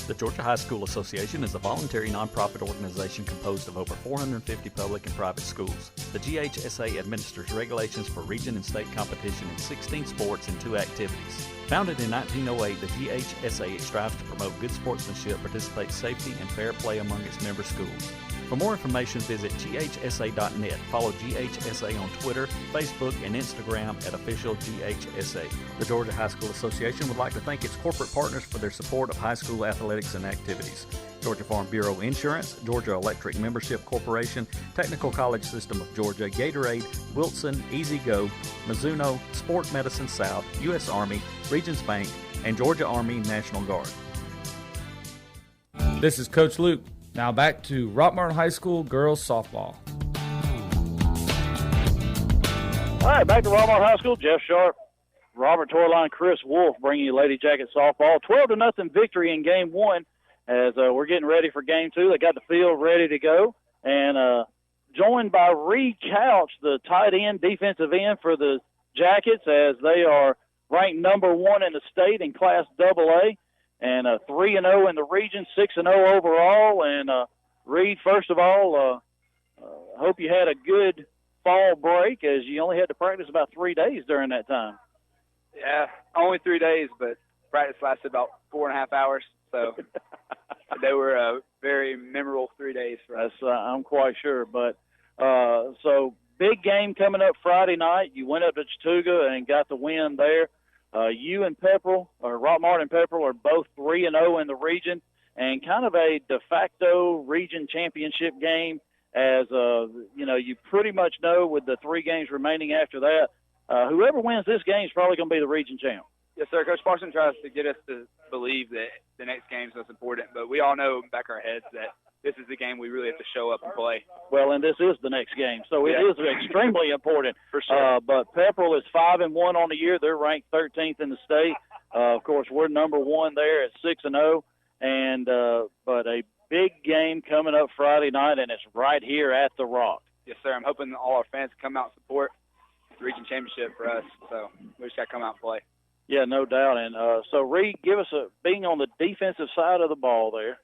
The Georgia High School Association is a voluntary nonprofit organization composed of over 450 public and private schools. The GHSA administers regulations for region and state competition in 16 sports and 2 activities. Founded in 1908, the GHSA strives to promote good sportsmanship, participate safety, and fair play among its member schools. For more information, visit ghsa.net. Follow GHSA on Twitter, Facebook, and Instagram at official GHSA. The Georgia High School Association would like to thank its corporate partners for their support of high school athletics and activities. Georgia Farm Bureau Insurance, Georgia Electric Membership Corporation, Technical College System of Georgia, Gatorade, Wilson, Easy Go, Mizuno, Sport Medicine South, U.S. Army, Regions Bank, and Georgia Army National Guard. This is Coach Luke. Now back to Rockmart High School girls softball. All right, back to Rockmart High School. Jeff Sharp, Robert Torline, Chris Wolf bringing you Lady Jacket softball. 12-0 victory in Game 1 as we're getting ready for Game 2. They got the field ready to go. And joined by Reed Couch, the tight end, defensive end for the Jackets, as they are ranked number 1 in the state in Class AA. And 3-0 in the region, 6-0 overall. And Reed, first of all, hope you had a good fall break, as you only had to practice about 3 days during that time. Yeah, only 3 days, but practice lasted about 4.5 hours. So they were very memorable 3 days for us. I'm quite sure. But so big game coming up Friday night. You went up to Chattooga and got the win there. You and Pepperell, or Rockmart and Pepperell, are both 3-0 in the region, and kind of a de facto region championship game, as you pretty much know with the 3 games remaining after that, whoever wins this game is probably going to be the region champ. Yes, sir. Coach Parson tries to get us to believe that the next game is most important, but we all know back our heads that this is the game we really have to show up and play. Well, and this is the next game, so it is extremely important. For sure. But Pepperell is 5-1 on the year. They're ranked 13th in the state. Of course, we're number 1 there at 6-0. And but a big game coming up Friday night, and it's right here at the Rock. Yes, sir. I'm hoping all our fans come out and support the region championship for us. So we just got to come out and play. Yeah, no doubt. And so, Reed, give us being on the defensive side of the ball there.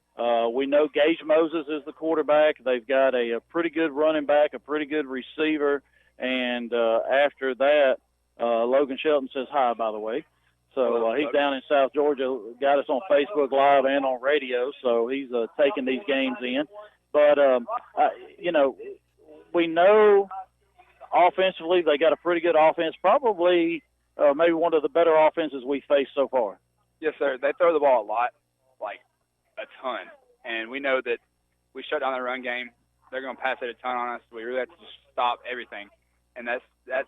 We know Gage Moses is the quarterback. They've got a pretty good running back, a pretty good receiver. And after that, Logan Shelton says hi, by the way. So he's down in South Georgia, got us on Facebook Live and on radio, so he's taking these games in. But, we know offensively they got a pretty good offense, probably maybe one of the better offenses we faced so far. Yes, sir. They throw the ball a lot, like a ton. And we know that we shut down the run game. They're going to pass it a ton on us. We really have to just stop everything. And that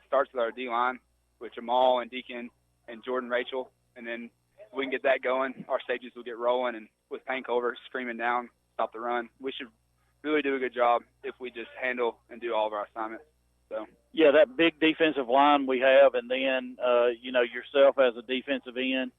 starts with our D-line, with Jamal and Deacon and Jordan Rachel. And then if we can get that going, our safeties will get rolling. And with Payne Culver screaming down, stop the run, we should really do a good job if we just handle and do all of our assignments. So yeah, that big defensive line we have, and then, yourself as a defensive end,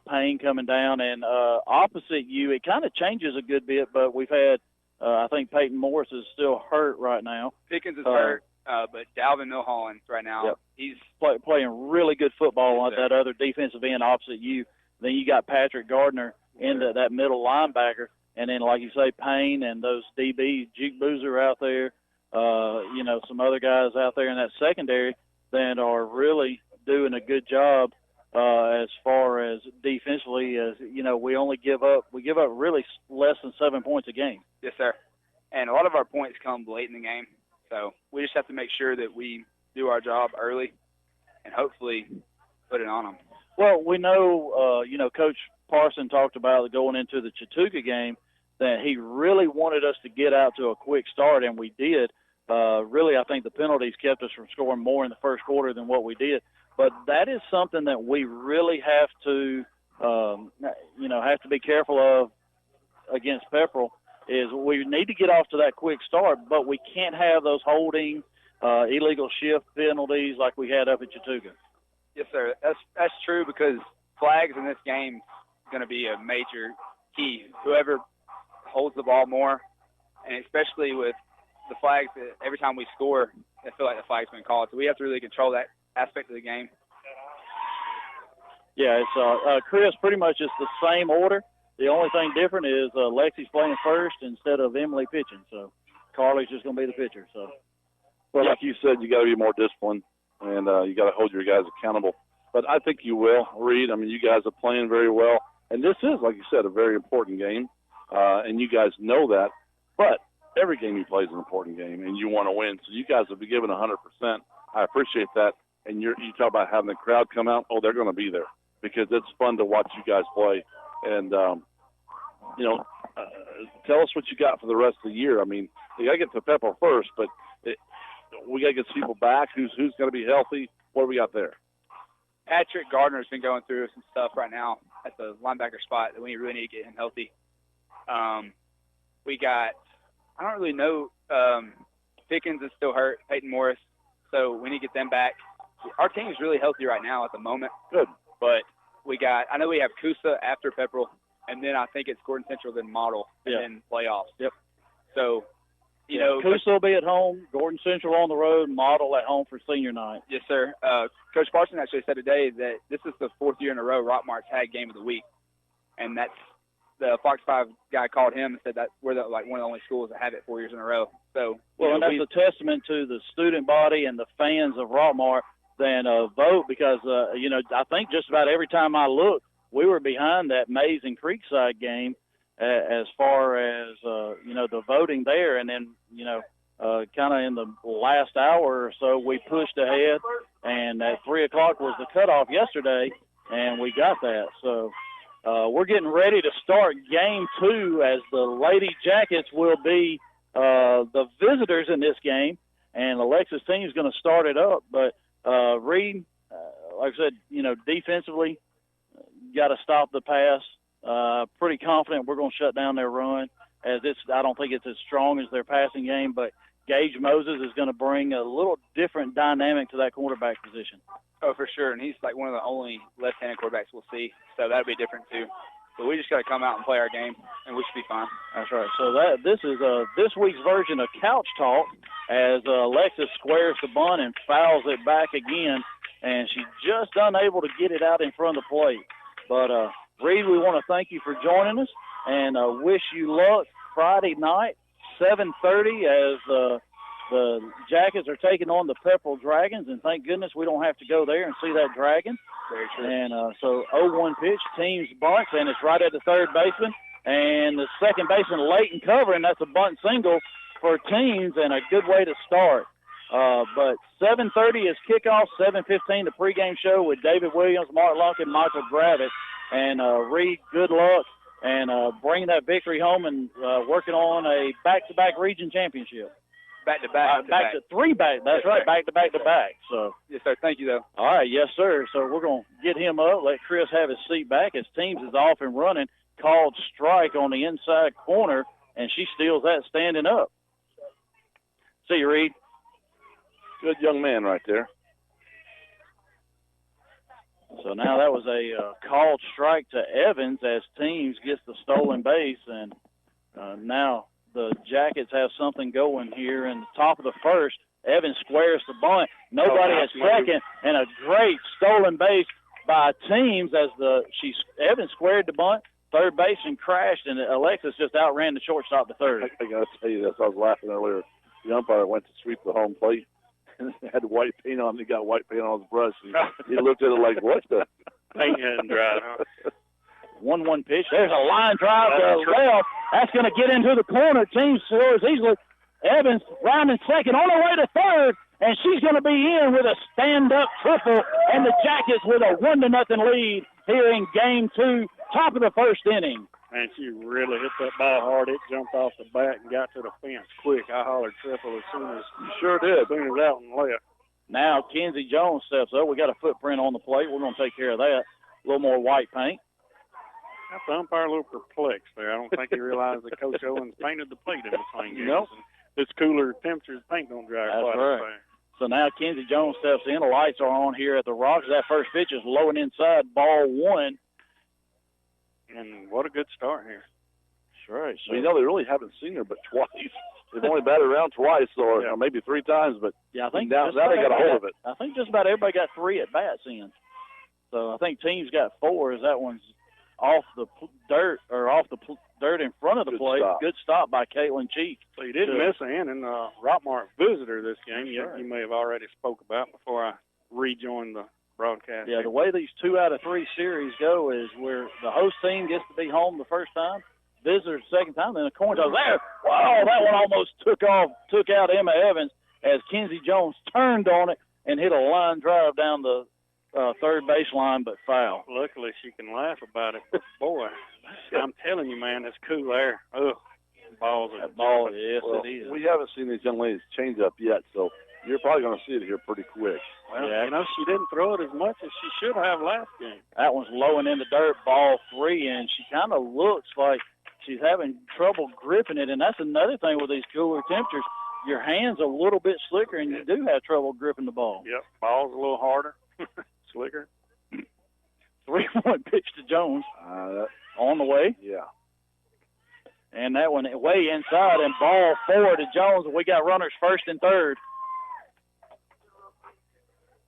Payne coming down, and opposite you, it kind of changes a good bit, but we've had, I think Peyton Morris is still hurt right now. Pickens is hurt, but Dalvin Milholland right now, he's playing really good football on that other defensive end opposite you. Then you got Patrick Gardner into that middle linebacker, and then, like you say, Payne and those DBs, Juke Boozer out there, some other guys out there in that secondary that are really doing a good job as far as defensively. As we only give up really less than 7 points a game. Yes, sir. And a lot of our points come late in the game, so we just have to make sure that we do our job early and hopefully put it on them. Well, we know, Coach Parson talked about going into the Chattooga game that he really wanted us to get out to a quick start, and we did. Really, I think the penalties kept us from scoring more in the first quarter than what we did. But that is something that we really have to, be careful of against Pepperell, is we need to get off to that quick start, but we can't have those holding, illegal shift penalties like we had up at Chattooga. Yes, sir. That's true, because flags in this game is going to be a major key. Whoever holds the ball more, and especially with the flags, every time we score, I feel like the flag's been called. So we have to really control that aspect of the game. Yeah, it's Chris, pretty much it's the same order. The only thing different is Lexi's playing first instead of Emily pitching. So Carly's just going to be the pitcher. So, well, like you said, you got to be more disciplined, and you got to hold your guys accountable. But I think you will, Reed. I mean, you guys are playing very well, and this is, like you said, a very important game, and you guys know that. But every game you play is an important game, and you want to win. So you guys have been given 100%. I appreciate that. And you talk about having the crowd come out. Oh, they're going to be there because it's fun to watch you guys play. And, tell us what you got for the rest of the year. I mean, you got to get to Pepper first, but we got to get some people back. Who's going to be healthy? What do we got there? Patrick Gardner's been going through some stuff right now at the linebacker spot that we really need to get him healthy. We got, I don't really know, Pickens is still hurt, Peyton Morris, so we need to get them back. Our team is really healthy right now at the moment. Good. But I know we have Coosa after Pepperell, and then I think it's Gordon Central, then Model, and then playoffs. Yep. So, you know, Coosa will be at home, Gordon Central on the road, Model at home for senior night. Yes, sir. Coach Parson actually said today that this is the 4th year in a row Rockmart's had Game of the Week, and that's the Fox 5 guy called him and said that we're one of the only schools that have it 4 years in a row. So, and that's a testament to the student body and the fans of Rockmart than vote because, I think just about every time I look, we were behind that Mays and Creekside game as far as, the voting there. And then, kind of in the last hour or so, we pushed ahead, and at 3 o'clock was the cutoff yesterday, and we got that. So we're getting ready to start Game 2 as the Lady Jackets will be the visitors in this game, and Alexa's team is going to start it up. But Reed, like I said, defensively, got to stop the pass. Pretty confident we're going to shut down their run. I don't think it's as strong as their passing game, but Gage Moses is going to bring a little different dynamic to that quarterback position. Oh, for sure, and he's like one of the only left-handed quarterbacks we'll see, so that'll be different too. But we just got to come out and play our game, and we should be fine. That's right. So this is this week's version of Couch Talk as Alexis squares the bunt and fouls it back again, and she's just unable to get it out in front of the plate. But, Reed, we want to thank you for joining us and wish you luck Friday night, 7:30, as the Jackets are taking on the Pepperell Dragons, and thank goodness we don't have to go there and see that dragon. Very true. And so 0-1 pitch, teams bunts, and it's right at the third baseman. And the second baseman late in cover, and that's a bunt single for teams and a good way to start. But 7:30 is kickoff, 7:15 the pregame show with David Williams, Mark Lunkin, Michael Gravitt. And Reed, good luck, and bring that victory home and working on a back-to-back region championship. Back-to-back. Back to three back. That's right, back-to-back-to-back. So. Yes, sir. Thank you, though. All right, yes, sir. So we're going to get him up, let Chris have his seat back as Teams is off and running. Called strike on the inside corner, and she steals that standing up. See you, Reed. Good young man right there. So now that was a called strike to Evans as Teams gets the stolen base, and now the Jackets have something going here in the top of the first. Evans squares the bunt. Nobody at second, and a great stolen base by Teams as Evans squared the bunt. Third baseman crashed, and Alexis just outran the shortstop to third. I got to tell you this. I was laughing earlier. The umpire went to sweep the home plate and had white paint on. He got white paint on his brush. He looked at it like, what the? Paint hadn't dried, huh? 1-1 pitch. There's a line drive to left. That's going to get into the corner. Team scores easily. Evans rounding second on her way to third, and she's going to be in with a stand-up triple, and the Jackets with a 1-0 lead here in Game 2, top of the first inning. Man, she really hit that ball hard. It jumped off the bat and got to the fence quick. I hollered triple as soon as out and left. Now Kenzie Jones steps up. We got a footprint on the plate. We're going to take care of that. A little more white paint. Got the umpire a little perplexed there. I don't think he realized that Coach Owens painted the plate in between games. Nope. It's cooler temperatures, paint don't dry quite as fast. So now Kenzie Jones steps in. The lights are on here at the Rocks. That first pitch is low and inside, ball one. And what a good start here. Sure. So, they really haven't seen her but twice. They've only batted around twice, or maybe 3 times, but I think now they got a hold of it. I think just about everybody got 3 at bats in. So I think Teams got 4 as that one's off the dirt or off the dirt in front of the plate. Stop. Good stop by Caitlin Cheek. So you didn't miss an inning. Rockmart visitor this game. Right. You may have already spoke about before I rejoined the broadcast. Yeah, the way these 2 out of 3 series go is where the host team gets to be home the first time, visitors the second time, then the coin toss there. Wow, that one almost took out Emma Evans as Kenzie Jones turned on it and hit a line drive down the third baseline, but foul. Luckily, she can laugh about it. But boy, I'm telling you, man, it's cool air. Ugh, balls. That ball, yes, Well, it is. we haven't seen these young ladies change up yet, so you're probably going to see it here pretty quick. Well, Yeah. you know, she didn't throw it as much as she should have last game. That one's low and in the dirt, ball 3, and she kind of looks like she's having trouble gripping it, and that's another thing with these cooler temperatures. Your hand's a little bit slicker, and you do have trouble gripping the ball. Yep, ball's a little harder, slicker. 3-1 pitch to Jones on the way. Yeah. And that one way inside, and ball 4 to Jones. We got runners first and third.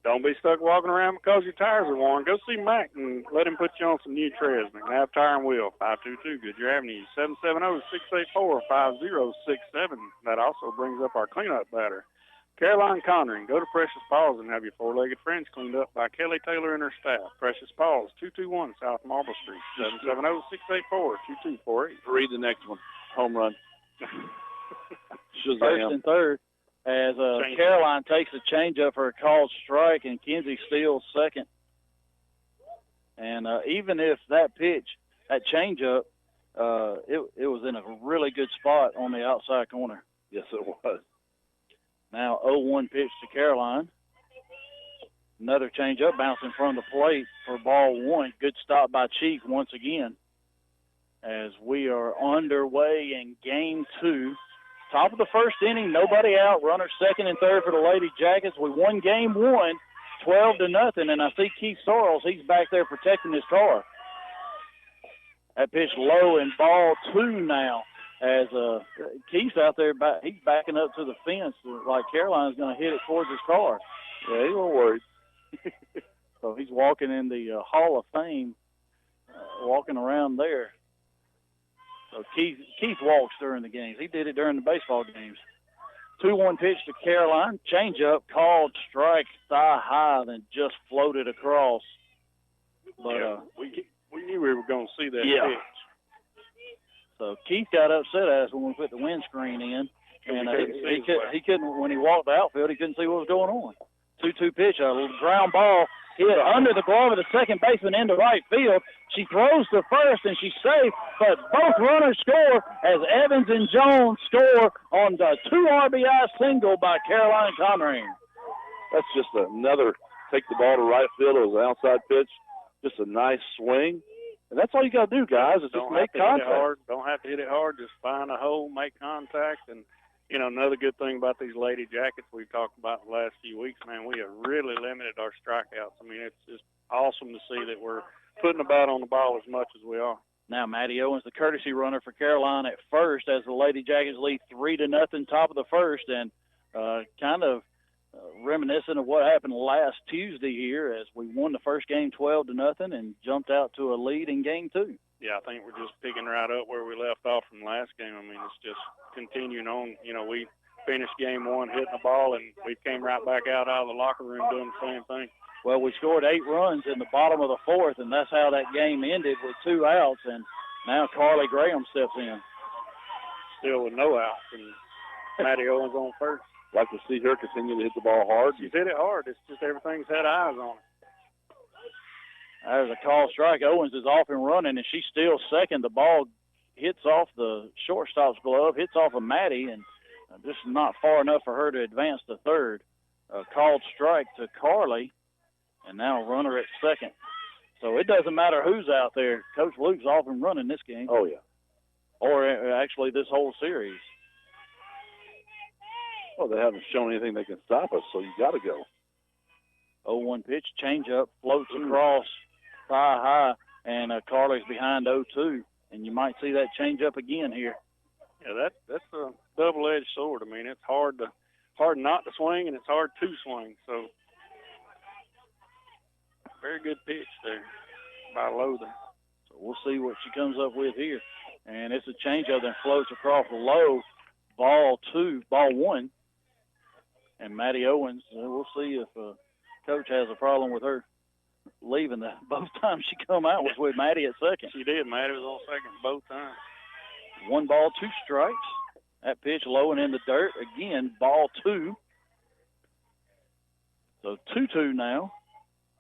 Don't be stuck walking around because your tires are worn. Go see Mac and let him put you on some new treads. McNabb Tire and Wheel, 522 Goodyear Avenue, 770-684-5067. That also brings up our cleanup batter. Caroline Conring, go to Precious Paws and have your four-legged friends cleaned up by Kelly Taylor and her staff. Precious Paws, 221 South Marble Street, 770-684-2248. Read the next one. Home run. First and third. As Caroline takes a changeup for a called strike, and Kenzie steals second. And even if that pitch, that changeup, it was in a really good spot on the outside corner. Yes, it was. Now 0-1 pitch to Caroline. Another changeup, bouncing in front of the plate for ball 1. Good stop by Cheek once again. As we are underway in game 2. Top of the first inning, nobody out. Runners second and third for the Lady Jackets. We won game 1, 12-0, and I see Keith Sorrells. He's back there protecting his car. That pitch low and ball 2 now. As Keith's out there, he's backing up to the fence like Caroline's going to hit it towards his car. Yeah, he wasn't worried. So he's walking in the Hall of Fame, walking around there. So Keith walks during the games. He did it during the baseball games. 2-1 pitch to Caroline. Changeup, called strike, thigh high, then just floated across. But we knew we were going to see that pitch. So Keith got upset at us when we put the windscreen in, and he couldn't. When he walked the outfield, he couldn't see what was going on. 2-2 pitch, a little ground ball hit under the glove of the second baseman into right field. She throws to first, and she's safe, but both runners score as Evans and Jones score on the 2 RBI single by Caroline Conring. That's just another take the ball to right field. It was an outside pitch, just a nice swing. And that's all you got to do, guys, is just make contact. Don't have to hit it hard. Just find a hole, make contact. And, you know, another good thing about these Lady Jackets we've talked about the last few weeks, man, we have really limited our strikeouts. I mean, it's just awesome to see that we're putting the bat on the ball as much as we are. Now Maddie Owens, the courtesy runner for Caroline at first as the Lady Jackets lead 3-0 top of the first, and kind of reminiscent of what happened last Tuesday here as we won the first game 12-0 and jumped out to a lead in game 2. Yeah, I think we're just picking right up where we left off from last game. I mean, it's just continuing on. You know, we finished game 1 hitting the ball, and we came right back out of the locker room doing the same thing. Well, we scored 8 runs in the bottom of the 4th, and that's how that game ended with 2 outs, and now Carly Graham steps in. Still with no outs, and Maddie Owens on first. Like to see her continue to hit the ball hard. She's hit it hard. It's just everything's had eyes on it. There's a call strike. Owens is off and running, and she's still second. The ball hits off the shortstop's glove, hits off of Maddie, and just not far enough for her to advance to third. Called strike to Carly, and now a runner at second. So it doesn't matter who's out there. Coach Luke's off and running this game. Oh, yeah. Or actually this whole series. Well, they haven't shown anything that can stop us, so you got to go. 0-1 pitch, changeup, floats across, thigh high, and Carly's behind 0-2. And you might see that changeup again here. Yeah, that's a double-edged sword. I mean, it's hard not to swing, and it's hard to swing. So, very good pitch there by Lothar. So we'll see what she comes up with here. And it's a changeup that floats across low. Ball 1. And Maddie Owens, we'll see if Coach has a problem with her leaving. Both times she come out was with Maddie at second. She did. Maddie was on second both times. 1 ball, 2 strikes. That pitch low and in the dirt. Again, ball 2. So 2-2 now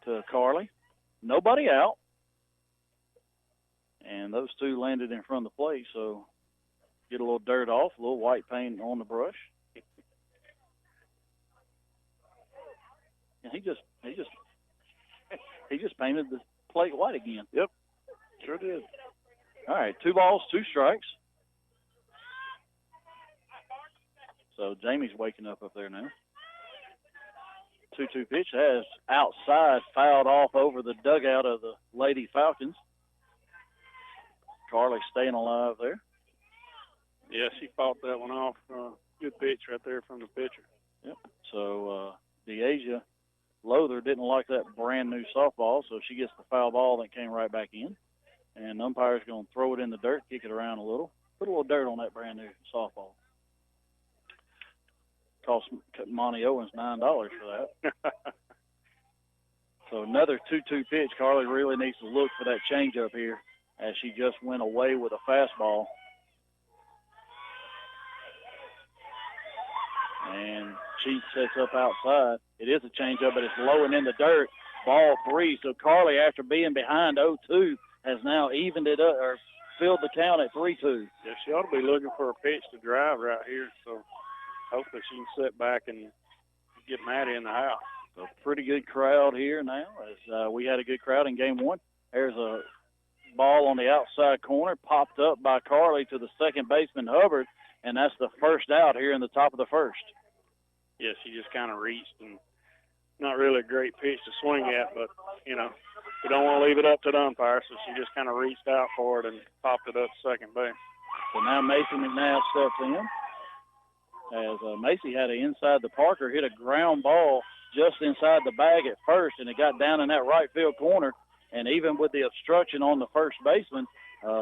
to Carly. Nobody out. And those two landed in front of the plate, so get a little dirt off, a little white paint on the brush. And he just painted the plate white again. Yep, sure did. All right, 2 balls, 2 strikes. So Jamie's waking up there now. 2-2 pitch has outside, fouled off over the dugout of the Lady Falcons. Carly staying alive there. Yeah, she fought that one off. Good pitch right there from the pitcher. Yep. So DeAsia Lowther didn't like that brand new softball, so she gets the foul ball that came right back in. And the umpire's going to throw it in the dirt, kick it around a little. Put a little dirt on that brand new softball. Cost Monty Owens $9 for that. So another 2-2 pitch. Carly really needs to look for that changeup here as she just went away with a fastball. And she sets up outside. It is a changeup, but it's low and in the dirt. Ball 3. So Carly, after being behind 0-2, has now evened it up or filled the count at 3-2. Yeah, she ought to be looking for a pitch to drive right here. So hopefully she can sit back and get Maddie in the house. So pretty good crowd here now as we had a good crowd in game 1. There's a ball on the outside corner, popped up by Carly to the second baseman, Hubbard, and that's the first out here in the top of the first. Yeah, she just kind of reached, and not really a great pitch to swing at, but, you know, we don't want to leave it up to the umpire, so she just kind of reached out for it and popped it up second base. So now Macy McNabb steps in as Macy had an inside the Parker, hit a ground ball just inside the bag at first, and it got down in that right field corner. And even with the obstruction on the first baseman,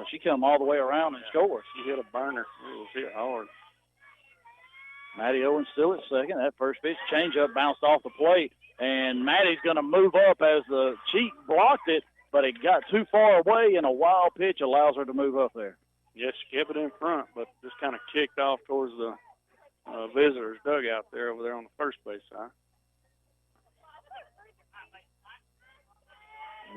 she come all the way around and scores. She hit a burner. It was hit hard. Maddie Owens still at second. That first pitch changeup bounced off the plate, and Maddie's going to move up as the cheat blocked it, but it got too far away, and a wild pitch allows her to move up there. Yes, she kept it in front, but just kind of kicked off towards the visitor's dugout there over there on the first base side.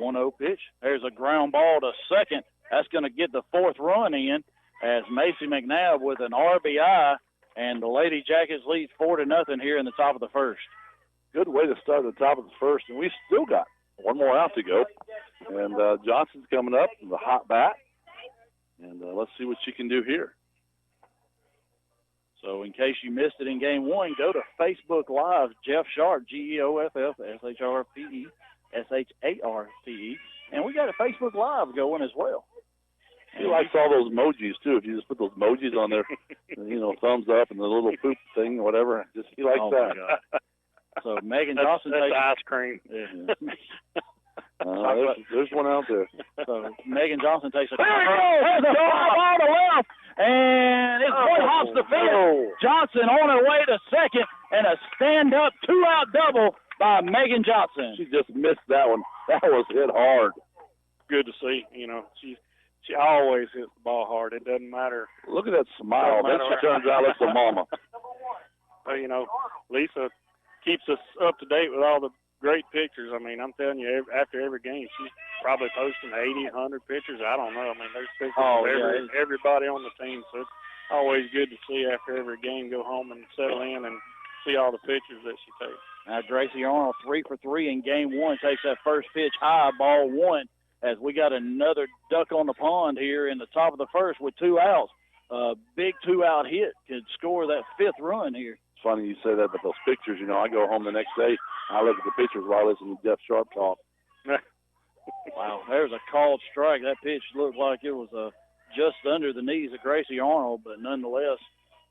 1-0 pitch. There's a ground ball to second. That's going to get the 4th run in as Macy McNabb with an RBI, and the Lady Jackets lead 4-0 here in the top of the first. Good way to start at the top of the first, and we still got one more out to go. And Johnson's coming up with a hot bat, and let's see what she can do here. So in case you missed it in game 1, go to Facebook Live, Jeff Sharp, GEOFF, SHARPE, and we got a Facebook Live going as well. He likes all those emojis, too. If you just put those emojis on there, thumbs up and the little poop thing, whatever, he likes that. My God. So Megan Johnson that's takes ice cream. Yeah. There's one out there. So Megan Johnson takes a there's a fly ball to left, and it's one hops the field. Johnson on her way to second, and a stand-up 2-out double by Megan Johnson. She just missed that one. That was hit hard. Good to see. She always hits the ball hard. It doesn't matter. Look at that smile. Then she turns out like the mama. Lisa keeps us up to date with all the great pictures. I mean, I'm telling you, after every game, she's probably posting 80, 100 pictures. I don't know. I mean, there's pictures of everybody on the team. So it's always good to see after every game, go home and settle in and see all the pictures that she takes. Now, Gracie Arnold, 3 for 3 in game 1, takes that first pitch high, ball 1, as we got another duck on the pond here in the top of the first with 2 outs. Big 2-out hit could score that 5th run here. It's funny you say that, but those pictures, I go home the next day, I look at the pictures while I listen to Jeff Sharp talk. Wow, there's a called strike. That pitch looked like it was just under the knees of Gracie Arnold, but nonetheless,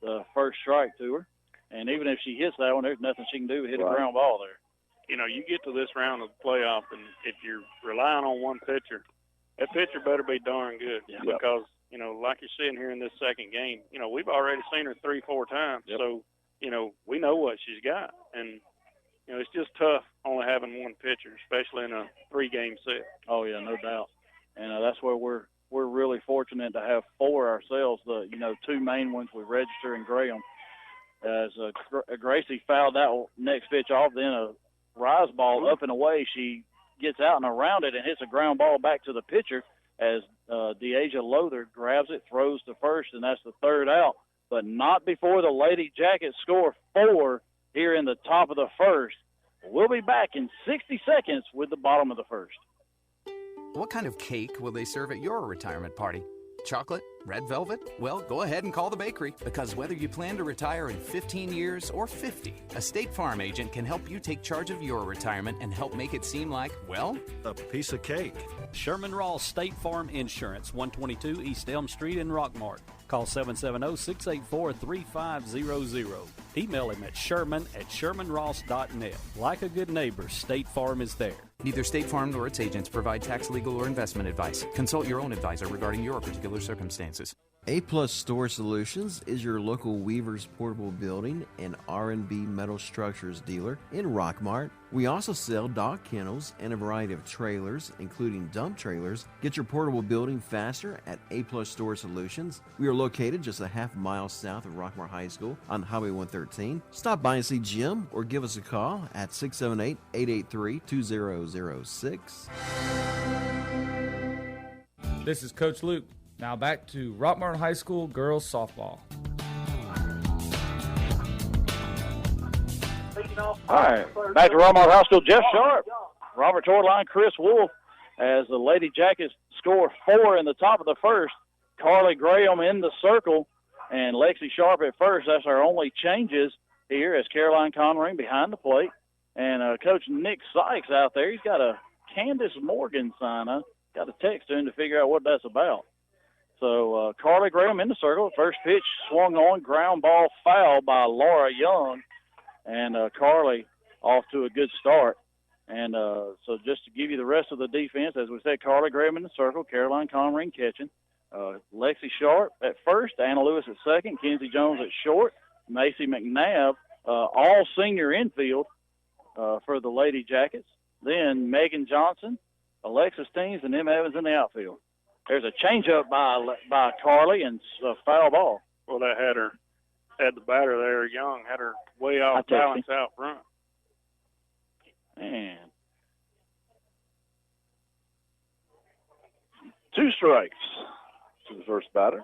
the first strike to her. And even if she hits that one, there's nothing she can do. Hit a ground ball there. You get to this round of the playoff, and if you're relying on one pitcher, that pitcher better be darn good because, you know, like you're seeing here in this second game, you know, we've already seen her 3-4 times. Yep. So, you know, we know what she's got. And, you know, it's just tough only having one pitcher, especially in a 3-game set. Oh, yeah, no doubt. And that's where we're really fortunate to have 4 ourselves. The, you know, 2 main ones with Register and Graham. As Gracie fouled that next pitch off, then a rise ball up and away. She gets out and around it and hits a ground ball back to the pitcher as Deasia Lother grabs it, throws to first, and that's the 3rd out. But not before the Lady Jackets score 4 here in the top of the 1st. We'll be back in 60 seconds with the bottom of the 1st. What kind of cake will they serve at your retirement party? Chocolate? Red velvet? Well, go ahead and call the bakery, because whether you plan to retire in 15 years or 50, a State Farm agent can help you take charge of your retirement and help make it seem like, well, a piece of cake. Sherman Ross State Farm Insurance, 122 East Elm Street in Rockmart. Call 770-684-3500. Email him at sherman@shermanross.net. Like a good neighbor, State Farm is there. Neither State Farm nor its agents provide tax, legal, or investment advice. Consult your own advisor regarding your particular circumstances. A-Plus Store Solutions is your local Weaver's Portable Building and R&B Metal Structures dealer in Rockmart. We also sell dog kennels and a variety of trailers, including dump trailers. Get your portable building faster at A-Plus Store Solutions. We are located just a half mile south of Rockmart High School on Highway 113. Stop by and see Jim or give us a call at 678-883-2006. This is Coach Luke. Now back to Rockmart High School girls softball. All right, back to Rockmart High School. Jeff Sharp, Robert Torline, Chris Wolf, as the Lady Jackets score 4 in the top of the 1st. Carly Graham in the circle, and Lexi Sharp at first. That's our only changes here as Caroline Conring behind the plate. And Coach Nick Sykes out there, he's got a Candace Morgan sign. I got a text to him to figure out what that's about. So Carly Graham in the circle. First pitch swung on, ground ball foul by Laura Young. And Carly off to a good start. And so just to give you the rest of the defense, as we said, Carly Graham in the circle, Caroline Conring catching. Lexi Sharp at first, Anna Lewis at second, Kenzie Jones at short, Macy McNabb, all senior infield for the Lady Jackets. Then Megan Johnson, Alexis Teens, and Em Evans in the outfield. There's a changeup by Carly and a foul ball. Well, that had the batter there, Young, had her way off balance out front. And 2 strikes to the first batter.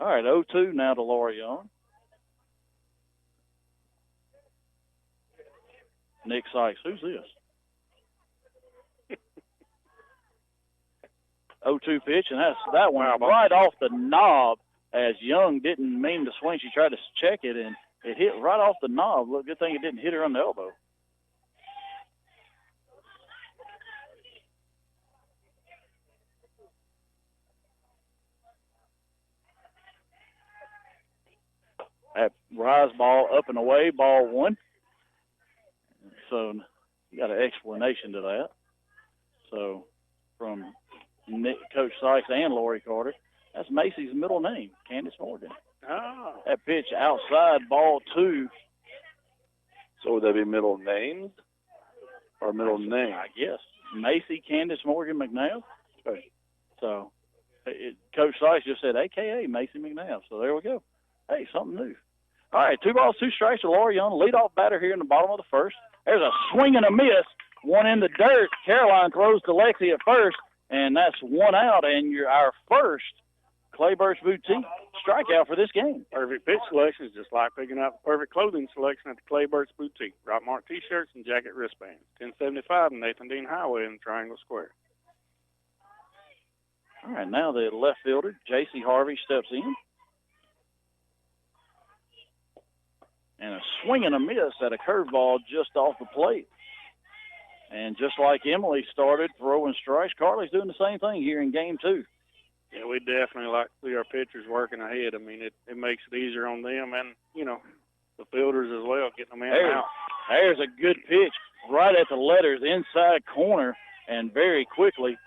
All right, 0-2 now to Laura Young. Nick Sykes, who's this? 0-2 pitch, and that one right off the knob as Young didn't mean to swing. She tried to check it, and it hit right off the knob. Look, good thing it didn't hit her on the elbow. That rise ball up and away, ball 1. So you got an explanation to that. So from Coach Sykes and Lori Carter, that's Macy's middle name, Candace Morgan. Oh. That pitch outside, ball 2. So would that be middle names or middle name? I guess. Macy Candace Morgan McNabb. Okay. So Coach Sykes just said AKA Macy McNabb. So there we go. Hey, something new. All right, 2 balls, 2 strikes to Laura Young, leadoff batter here in the bottom of the 1st. There's a swing and a miss, one in the dirt. Caroline throws to Lexi at first, and that's 1 out, and you're our first Clayburst Boutique strikeout for this game. Perfect pitch selection is just like picking out the perfect clothing selection at the Clayburst Boutique. Rockmart T-shirts and jacket wristbands. 1075 Nathan Dean Highway in Triangle Square. All right, now the left fielder, J.C. Harvey, steps in. And a swing and a miss at a curveball just off the plate. And just like Emily started throwing strikes, Carly's doing the same thing here in game 2. Yeah, we definitely like to see our pitchers working ahead. I mean, it makes it easier on them and, you know, the fielders as well, getting them in and out. There's a good pitch right at the letters inside corner, and very quickly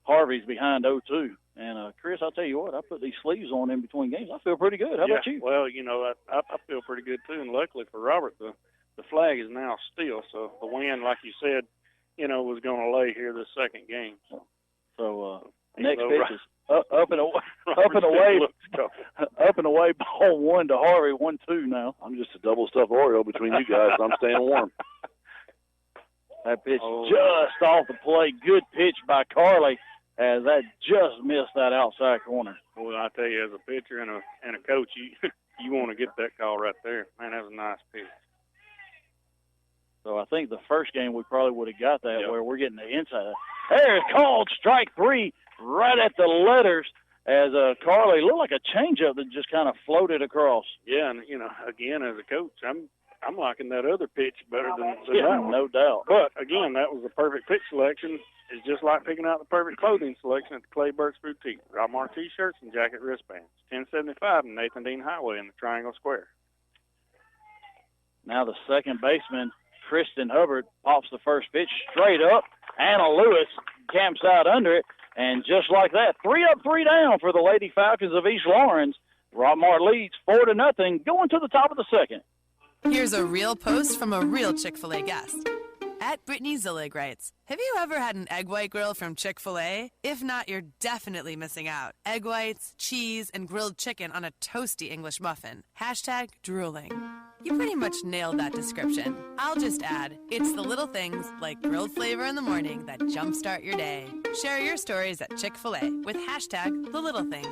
Harvey's behind 0-2. And, Chris, I'll tell you what, I put these sleeves on in between games. I feel pretty good. How about you? Well, I feel pretty good, too. And luckily for Robert, the flag is now still. So the wind, like you said, was going to lay here this second game. So next pitch is up and away, up and away, ball 1 to Harvey, 1-2 now. I'm just a double stuffed Oreo between you guys. I'm staying warm. That pitch just off the plate. Good pitch by Carly, as that just missed that outside corner. Well, I tell you, as a pitcher and a coach, you want to get that call right there. Man, that was a nice pitch. So I think the first game we probably would have got that where we're getting the inside. There's called strike 3 right at the letters as Carly looked like a changeup that just kind of floated across. Yeah, and, again, as a coach, I'm liking that other pitch better than that one. No doubt. But, again, that was the perfect pitch selection. It's just like picking out the perfect clothing selection at the Clay Burks Boutique. Rockmart T-shirts and jacket wristbands. 1075 Nathan Dean Highway in the Triangle Square. Now the second baseman, Kristen Hubbard, pops the first pitch straight up. Anna Lewis camps out under it. And just like that, 3 up, 3 down for the Lady Falcons of East Lawrence. Rockmart leads 4-0 going to the top of the second. Here's a real post from a real Chick-fil-A guest. At Brittany Zillig writes, have you ever had an egg white grill from Chick-fil-A? If not, you're definitely missing out. Egg whites, cheese, and grilled chicken on a toasty English muffin. Hashtag drooling. You pretty much nailed that description. I'll just add, it's the little things like grilled flavor in the morning that jumpstart your day. Share your stories at Chick-fil-A with hashtag the little things.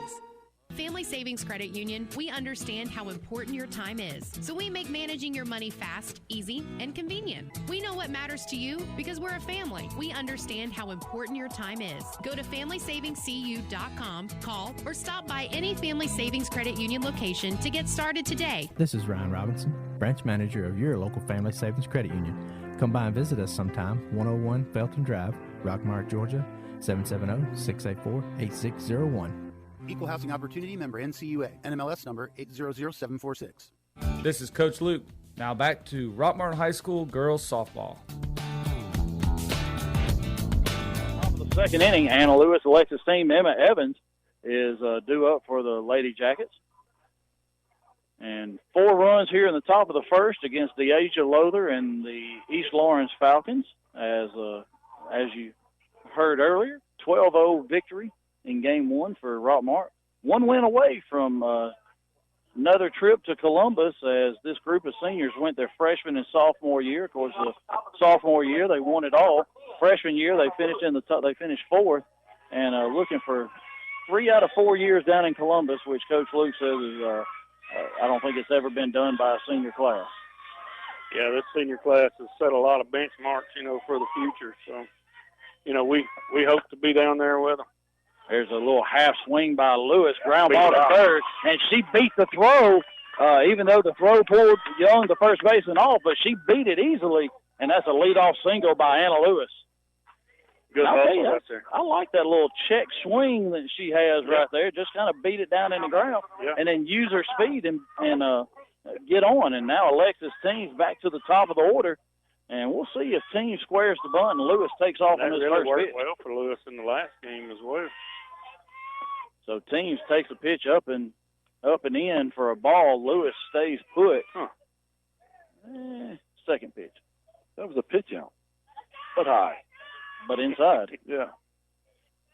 Family Savings Credit Union, we understand how important your time is. So we make managing your money fast, easy, and convenient. We know what matters to you because we're a family. We understand how important your time is. Go to FamilySavingsCU.com, call, or stop by any Family Savings Credit Union location to get started today. This is Ryan Robinson, branch manager of your local Family Savings Credit Union. Come by and visit us sometime, 101 Felton Drive, Rockmart, Georgia, 770-684-8601. Equal Housing Opportunity member NCUA, NMLS number 800746. This is Coach Luke. Now back to Rockmart High School girls softball. Top of the second inning, Anna Lewis, Alexis team, Emma Evans is due up for the Lady Jackets. And 4 runs here in the top of the first against the Asia Lowther and the East Lawrence Falcons. As you heard earlier, 12-0 victory in Game 1 for Rockmart. 1 win away from another trip to Columbus as this group of seniors went their freshman and sophomore year. Of course, the sophomore year, they won it all. Freshman year, they finished they finished 4th, and looking for 3 out of 4 years down in Columbus, which Coach Luke says is I don't think it's ever been done by a senior class. Yeah, this senior class has set a lot of benchmarks, for the future. So, we hope to be down there with them. There's a little half swing by Lewis, ground ball to third, and she beat the throw, even though the throw pulled Young, the first baseman, off, but she beat it easily, and that's a leadoff single by Anna Lewis. Good hustle right there. I like that little check swing that she has right there. Just kind of beat it down in the ground, and then use her speed and get on. And now Alexis Teams back to the top of the order. And we'll see if Team squares the bunt and Lewis takes off on his really first worked pitch. well for Lewis in the last game as well. So Teams takes a pitch up and in for a ball. Lewis stays put. Second pitch. That was a pitch out, but high. But inside. Yeah.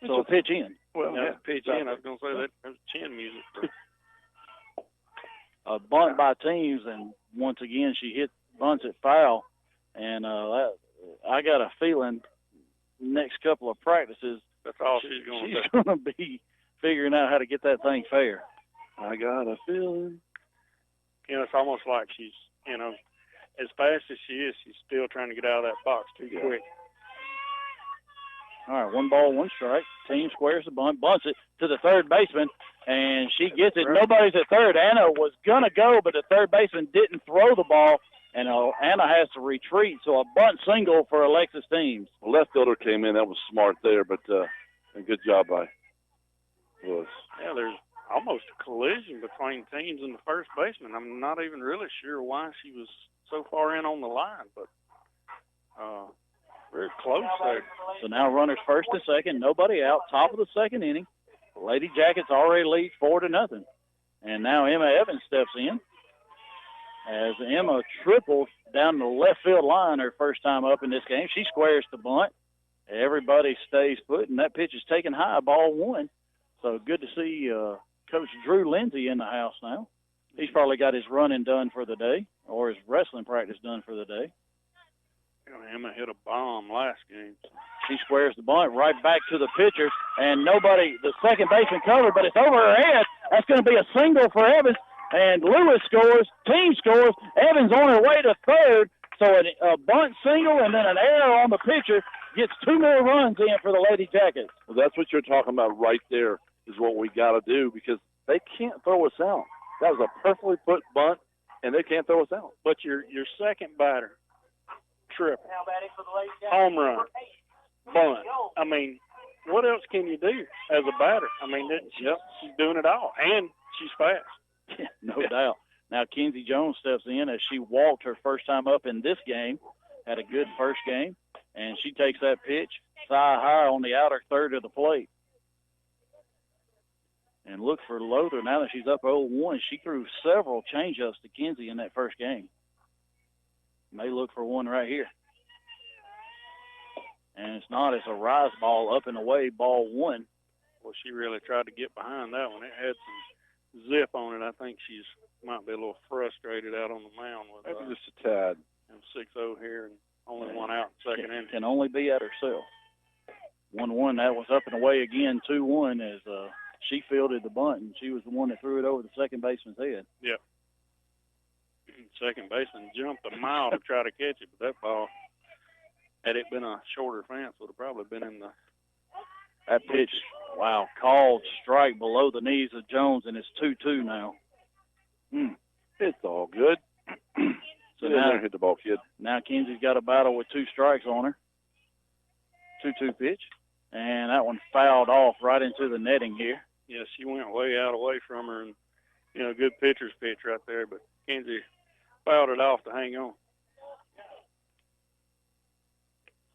So a pitch in. Well, pitch in. I was going to say that was chin music. A bunt by Teams, and once again she bunts it foul. And I got a feeling next couple of practices that's all she's going to do. She's going to be figuring out how to get that thing fair. I got a feeling. It's almost like she's, as fast as she is, she's still trying to get out of that box too quick. All right, 1 ball, 1 strike. Team squares the bunt, bunts it to the third baseman, and she gets it. Nobody's at third. Anna was going to go, but the third baseman didn't throw the ball, and Anna has to retreat. So a bunt single for Alexis Teams. The left fielder came in. That was smart there, but a good job by Lewis. Yeah, there's almost a collision between Teams and the first baseman. I'm not even really sure why she was so far in on the line, but Very close there. So now runners first and second, nobody out, top of the second inning. Lady Jackets already lead 4-0. And now Emma Evans steps in as Emma triples down the left field line her first time up in this game. She squares the bunt. Everybody stays put, and that pitch is taken high, ball one. So good to see Coach Drew Lindsay in the house now. He's probably got his running done for the day or his wrestling practice done for the day. Emma hit a bomb last game. She squares the bunt right back to the pitcher, and nobody, the second baseman covered, but it's over her head. That's going to be a single for Evans, and Lewis scores, team scores. Evans on her way to third, so a bunt single and then an error on the pitcher gets 2 more runs in for the Lady Jackets. Well, that's what you're talking about right there is what we got to do because they can't throw us out. That was a perfectly put bunt, and they can't throw us out. But your second batter, triple, home run, bunt. I mean, what else can you do as a batter? I mean, she's doing it all, and she's fast. Yeah, no doubt. Now Kenzie Jones steps in as she walked her first time up in this game, had a good first game, and she takes that pitch thigh high on the outer third of the plate. And look for Lothar now that she's up 0-1. She threw several changeups to Kenzie in that first game. May look for one right here. And it's not. It's a rise ball up and away, ball one. Well, she really tried to get behind that one. It had some zip on it. I think she's might be a little frustrated out on the mound with maybe just a tad. And 6-0 here and only one out in second inning. Can only be at herself. 1-1. That was up and away again. 2-1 as she fielded the bunt, and she was the one that threw it over the second baseman's head. Yep. Second baseman jumped a mile to try to catch it, but that ball, had it been a shorter fence, would have probably been in the... That pitch, wow, called strike below the knees of Jones, and it's 2-2 now. It's all good. So now hit the ball, kid. Now Kenzie's got a battle with 2 strikes on her. 2-2 pitch, and that one fouled off right into the netting here. Yeah, she went way out away from her, and, good pitcher's pitch right there, but Kenzie fouled it off to hang on.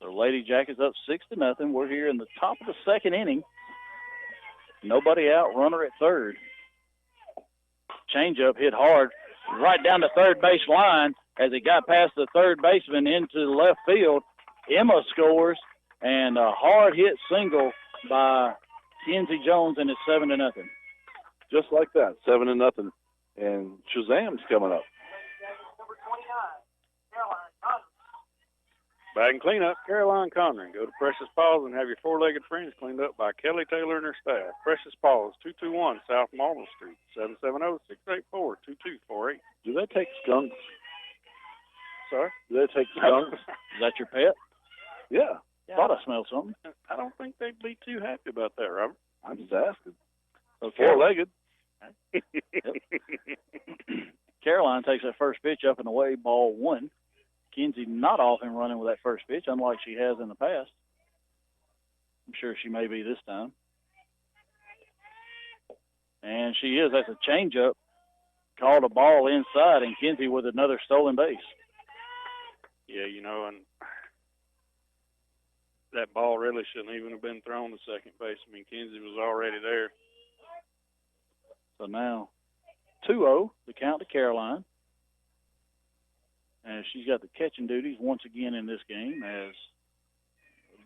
So Lady Jackets up 6-0. We're here in the top of the second inning. Nobody out, runner at third. Changeup hit hard right down the third base line as it got past the third baseman into the left field. Emma scores, and a hard hit single by Kenzie Jones, and it's 7-0. Just like that, 7-0. And Shazam's coming up. Bag and cleanup, Caroline Conran. Go to Precious Paws and have your four-legged friends cleaned up by Kelly Taylor and her staff. Precious Paws, 221 South Marble Street, 770-684-2248. Do they take skunks? Sorry? Do they take skunks? Is that your pet? Yeah. Thought I smelled something. I don't think they'd be too happy about that, Robert. I'm just asking. Okay. Four-legged. Caroline takes that first pitch up and away, ball one. Kenzie not off and running with that first pitch, unlike she has in the past. I'm sure she may be this time. And she is. That's a changeup. Called a ball inside, and Kenzie with another stolen base. Yeah, and that ball really shouldn't even have been thrown to second base. I mean, Kenzie was already there. So now 2-0, the count to Caroline. And she's got the catching duties once again in this game as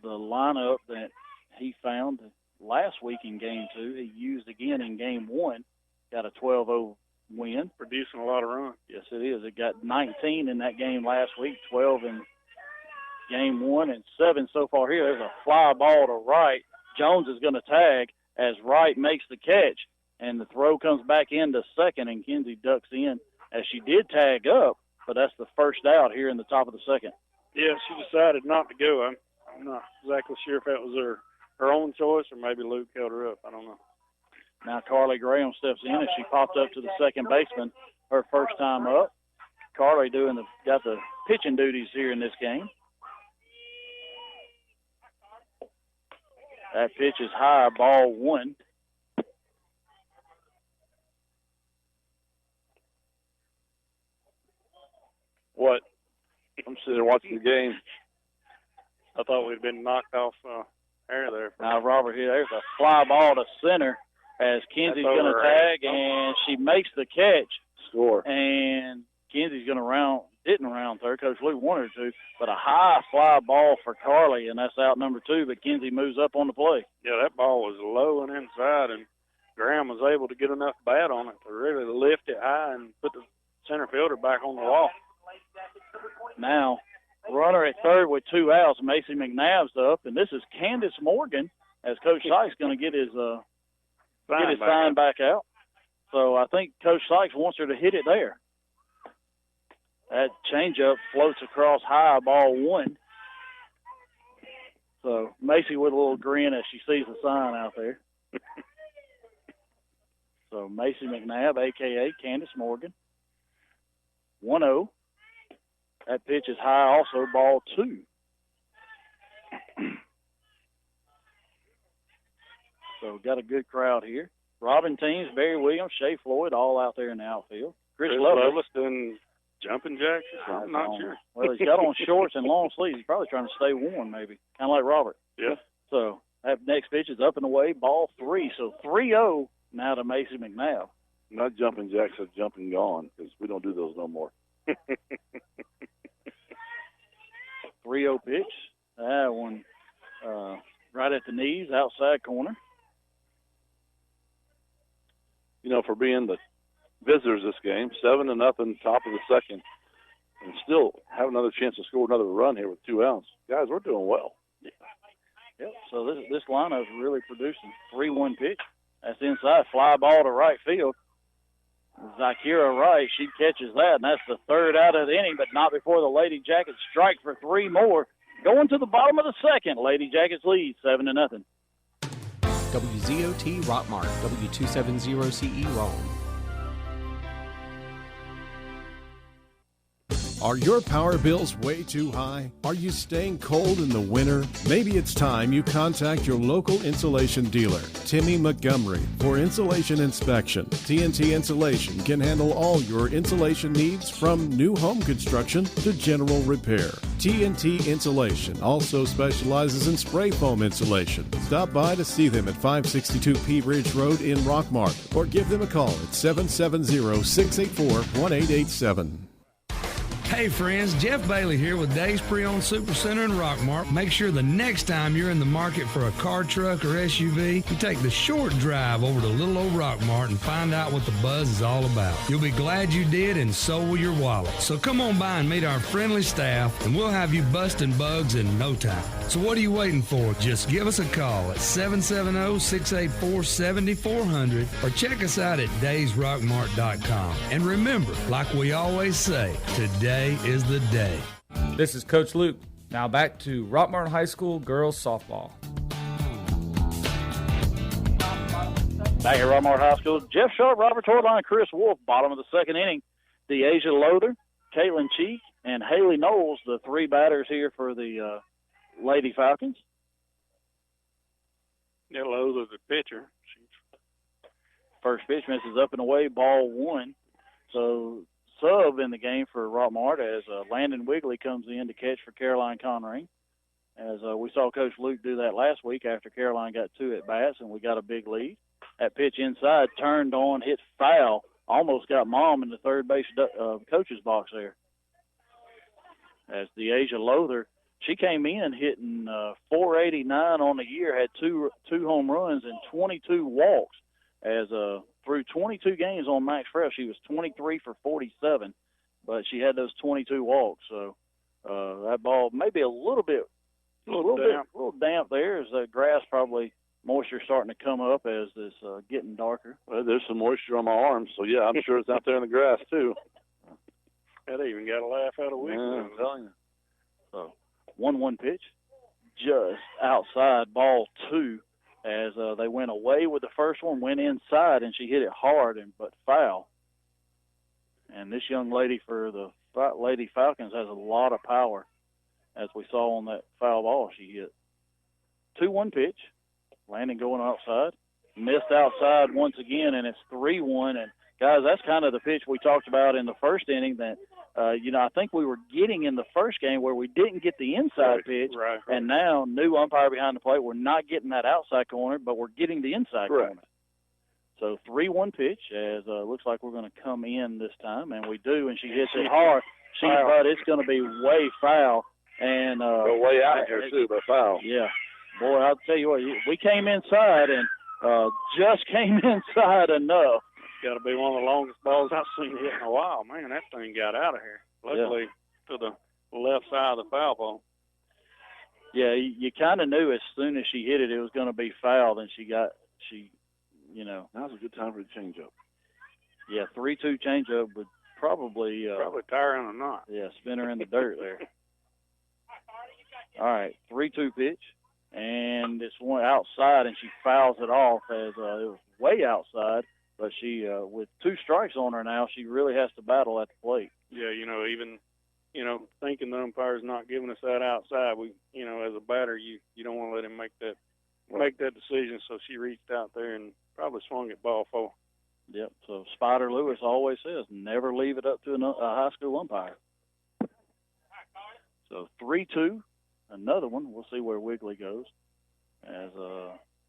the lineup that he found last week in Game 2, he used again in Game 1, got a 12-0 win. Producing a lot of runs. Yes, it is. It got 19 in that game last week, 12 in Game 1, and 7 so far here. There's a fly ball to Wright. Jones is going to tag as Wright makes the catch, and the throw comes back into second, and Kenzie ducks in as she did tag up, but that's the first out here in the top of the second. Yeah, she decided not to go. I'm not exactly sure if that was her own choice or maybe Luke held her up. I don't know. Now Carly Graham steps in as she popped up to the second baseman her first time up. Carly got the pitching duties here in this game. That pitch is high, ball one. What? I'm sitting there watching the game. I thought we'd been knocked off air there. Now, Robert, here, there's a fly ball to center as Kenzie's going to tag, and she makes the catch. Score. And Kenzie's going to didn't round third. Coach Luke wanted her to, but a high fly ball for Carly, and that's out number 2, but Kenzie moves up on the play. Yeah, that ball was low and inside, and Graham was able to get enough bat on it to really lift it high and put the center fielder back on the wall. Now, runner at third with 2 outs. Macy McNabb's up, and this is Candace Morgan as Coach Sykes going to get his sign back out. So I think Coach Sykes wants her to hit it there. That changeup floats across high, ball 1. So Macy with a little grin as she sees the sign out there. So Macy McNabb, a.k.a. Candace Morgan. 1-0. That pitch is high also, ball 2. So got a good crowd here. Robin Teams, Barry Williams, Shea Floyd, all out there in the outfield. Chris Lovelace doing jumping jacks or something? Not sure. Well, he's got on shorts and long sleeves. He's probably trying to stay warm, maybe. Kind of like Robert. Yeah. So that next pitch is up and away, ball 3. So 3-0 now to Macy McNabb. Not jumping jacks, but jumping gone, because we don't do those no more. 3-0 pitch. That one right at the knees, outside corner. You know, for being the visitors this game, 7-0, top of the second, and still have another chance to score another run here with 2 outs. Guys, we're doing well. Yeah. Yep. So this lineup is really producing. 3-1 pitch. That's inside. Fly ball to right field. Zakira Wright, she catches that, and that's the 3rd out of the inning, but not before the Lady Jackets strike for 3 more. Going to the bottom of the second, Lady Jackets lead 7-0. WZOT Rockmart, W270CE Rome. Are your power bills way too high? Are you staying cold in the winter? Maybe it's time you contact your local insulation dealer, Timmy Montgomery, for insulation inspection. TNT Insulation can handle all your insulation needs from new home construction to general repair. TNT Insulation also specializes in spray foam insulation. Stop by to see them at 562 Pea Ridge Road in Rockmart or give them a call at 770-684-1887. Hey friends, Jeff Bailey here with Dave's Pre-Owned Super Center in Rockmart. Make sure the next time you're in the market for a car, truck, or SUV, you take the short drive over to little old Rockmart and find out what the buzz is all about. You'll be glad you did, and so will your wallet. So come on by and meet our friendly staff, and we'll have you busting bugs in no time. So what are you waiting for? Just give us a call at 770-684-7400 or check us out at daysrockmart.com. And remember, like we always say, today is the day. This is Coach Luke. Now back to Rockmart High School girls softball. Back at Rockmart High School, Jeff Sharp, Robert Torline, Chris Wolf, bottom of the second inning. DeAsia Lothar, Caitlin Cheek, and Haley Knowles, the 3 batters here for the Lady Falcons. Yeah, Lothar, the pitcher. First pitch misses up and away, ball 1. So sub in the game for Rockmart as Landon Wigley comes in to catch for Caroline Conring. As we saw Coach Luke do that last week after Caroline got 2 at-bats and we got a big lead. That pitch inside turned on, hit foul, almost got Mom in the third base coach's box there. As DeAsia Lothar, she came in hitting .489 on the year, had two home runs and 22 walks. As through 22 games on Max Fresh, she was 23 for 47, but she had those 22 walks. So that ball maybe a little damp there, as the grass probably moisture starting to come up as it's getting darker. Well, there's some moisture on my arms, so yeah, I'm sure it's out there in the grass too. That even got a laugh out of Wigley. Yeah, I'm telling you. So 1-1 pitch, just outside, ball 2. As they went away with the first one, went inside, and she hit it hard but foul. And this young lady for the Lady Falcons has a lot of power, as we saw on that foul ball she hit. 2-1 pitch, Landon going outside, missed outside once again, and it's 3-1. And, guys, that's kind of the pitch we talked about in the first inning, that I think we were getting in the first game where we didn't get the inside pitch, right. And now new umpire behind the plate, we're not getting that outside corner, but we're getting the inside corner. So 3-1 pitch, as looks like we're going to come in this time, and we do, and she hits it hard. But it's going to be way foul. And go way out here, too, but foul. Yeah. Boy, I'll tell you what, we came inside and just came inside enough. Got to be one of the longest balls I've seen hit in a while. Man, that thing got out of here. Luckily, to the left side of the foul ball. Yeah, you kind of knew as soon as she hit it, it was going to be fouled, and Now's a good time for the changeup. Yeah, 3-2 changeup would probably tire in a knot. Yeah, spin her in the dirt there. All right, 3-2 pitch, and it's one outside, and she fouls it off as it was way outside. But she, with 2 strikes on her now, she really has to battle at the plate. Yeah, even thinking the umpire's not giving us that outside, we, as a batter, you don't want to let him make that decision. So she reached out there and probably swung at ball 4. Yep. So Spider Lewis always says, never leave it up to a high school umpire. So 3-2, another one. We'll see where Wiggly goes as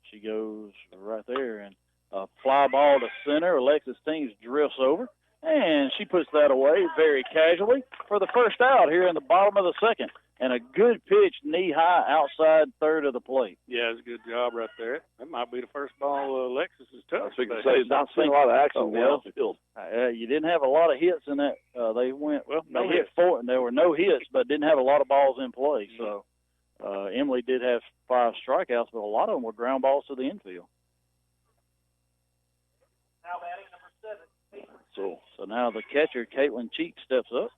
she goes right there, and a fly ball to center. Alexis Teams drifts over, and she puts that away very casually for the first out here in the bottom of the second. And a good pitch, knee-high, outside third of the plate. Yeah, it's a good job right there. That might be the first ball Alexis has touched. I was say, not seeing a lot of action in the outfield. You didn't have a lot of hits in that. They hit 4, and there were no hits, but didn't have a lot of balls in play. So Emily did have 5 strikeouts, but a lot of them were ground balls to the infield. Now batting number 7. So now the catcher, Caitlin Cheek, steps up.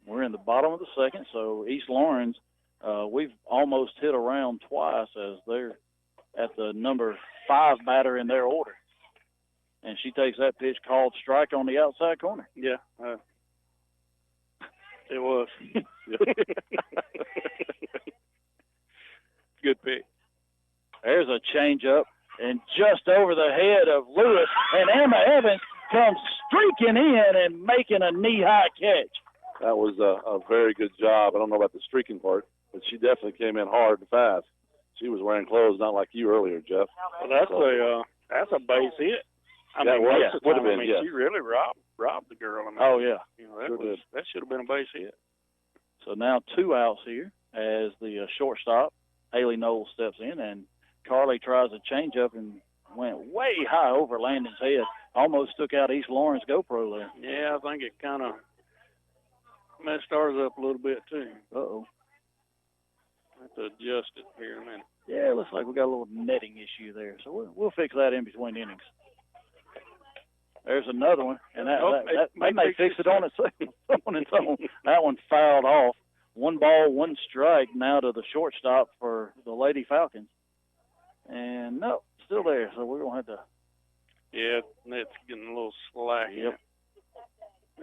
We're in the bottom of the second, so East Lawrence, we've almost hit around twice as they're at the number 5 batter in their order. And she takes that pitch called strike on the outside corner. Yeah, it was. Good pitch. There's a changeup, and just over the head of Lewis, and Emma Evans comes streaking in and making a knee-high catch. That was a very good job. I don't know about the streaking part, but she definitely came in hard and fast. She was wearing clothes not like you earlier, Jeff. Well, that's a base hit. Would have been. She really robbed the girl. That should have been a base hit. So now 2 outs here as the shortstop, Haley Knowles, steps in, and Carly tries a changeup and went way high over Landon's head. Almost took out East Lawrence GoPro there. Yeah, I think it kind of messed ours up a little bit, too. Uh-oh. I have to adjust it here in a minute. Yeah, it looks like we got a little netting issue there. So we'll fix that in between innings. There's another one, and that may fix it on its own. That one fouled off. 1 ball, 1 strike now to the shortstop for the Lady Falcons. And no, still there. So we're going to have to. Yeah, it's getting a little slack. Yep.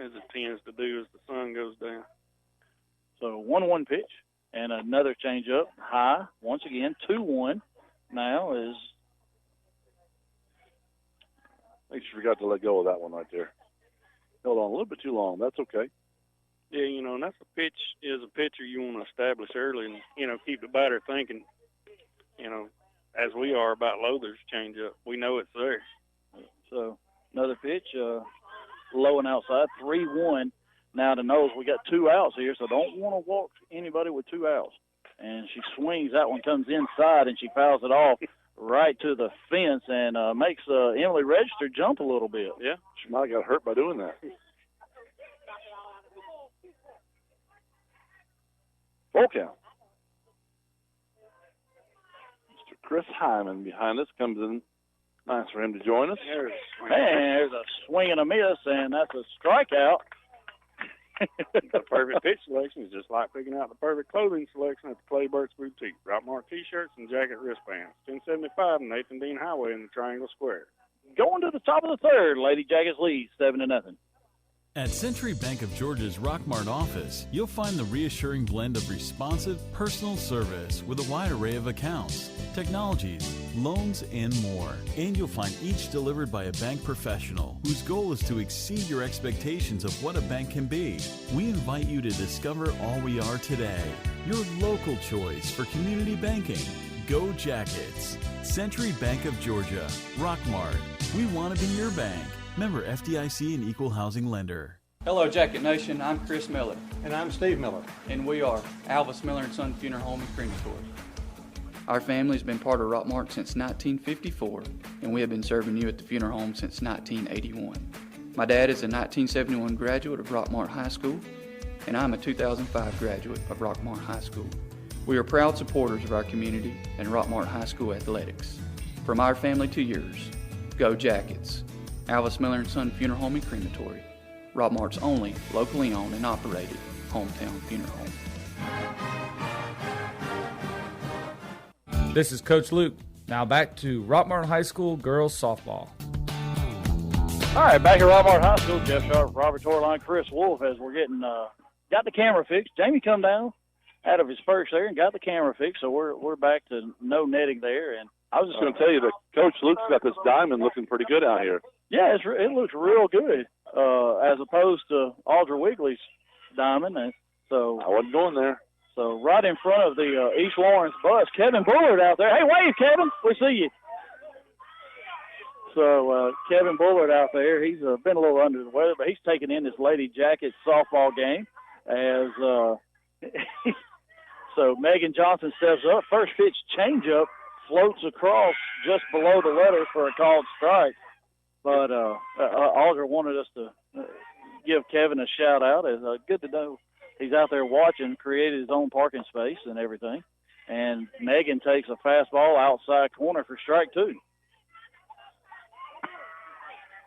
As it tends to do as the sun goes down. So 1-1 pitch and another changeup high once again. 2-1 now is. I think she forgot to let go of that one right there. Held on a little bit too long. That's okay. Yeah, and that's a pitch. Is a pitcher you want to establish early, and keep the batter thinking. As we are about Lowther's changeup, we know it's there. So another pitch, low and outside, 3-1. Now to Knowles, we got 2 outs here, so don't want to walk anybody with 2 outs. And she swings. That one comes inside, and she fouls it off right to the fence and makes Emily Register jump a little bit. Yeah, she might have got hurt by doing that. Full count. Mr. Chris Hyman behind us comes in. Nice for him to join us. There's a swing and a miss, and that's a strikeout. The perfect pitch selection is just like picking out the perfect clothing selection at the Clayburt's Boutique. Rockmart T-shirts and jacket wristbands. 1075 Nathan Dean Highway in the Triangle Square. Going to the top of the third, Lady Jackets lead 7-0. At Century Bank of Georgia's Rockmart office, you'll find the reassuring blend of responsive, personal service with a wide array of accounts, technologies, loans, and more. And you'll find each delivered by a bank professional whose goal is to exceed your expectations of what a bank can be. We invite you to discover all we are today. Your local choice for community banking. Go Jackets. Century Bank of Georgia, Rockmart. We want to be your bank. Member FDIC and Equal Housing Lender. Hello, Jacket Nation. I'm Chris Miller. And I'm Steve Miller. And we are Alvis Miller & Son Funeral Home and Crematory. Our family's been part of Rockmart since 1954, and we have been serving you at the funeral home since 1981. My dad is a 1971 graduate of Rockmart High School, and I'm a 2005 graduate of Rockmart High School. We are proud supporters of our community and Rockmart High School athletics. From our family to yours, go Jackets. Alvis Miller & Son Funeral Home and Crematory, Rockmart's only locally owned and operated hometown funeral home. This is Coach Luke. Now back to Rockmart High School girls softball. All right, back at Rockmart High School, Jeff Sharp, Robert Torline, Chris Wolf, as we're getting got the camera fixed. Jamie come down out of his first there and got the camera fixed, so we're back to no netting there. And I was just going to tell you that Coach Luke's got this diamond looking pretty good out here. Yeah, it looks real good as opposed to Audra Wigley's diamond. And so I wasn't going there. So right in front of the East Lawrence bus, Kevin Bullard out there. Hey, wave, Kevin. We see you. So Kevin Bullard out there, he's been a little under the weather, but he's taking in this Lady Jackets softball game as so Megan Johnson steps up. First pitch changeup floats across just below the letter for a called strike. But Alger wanted us to give Kevin a shout out. It's good to know he's out there watching, created his own parking space and everything. And Megan takes a fastball outside corner for strike two.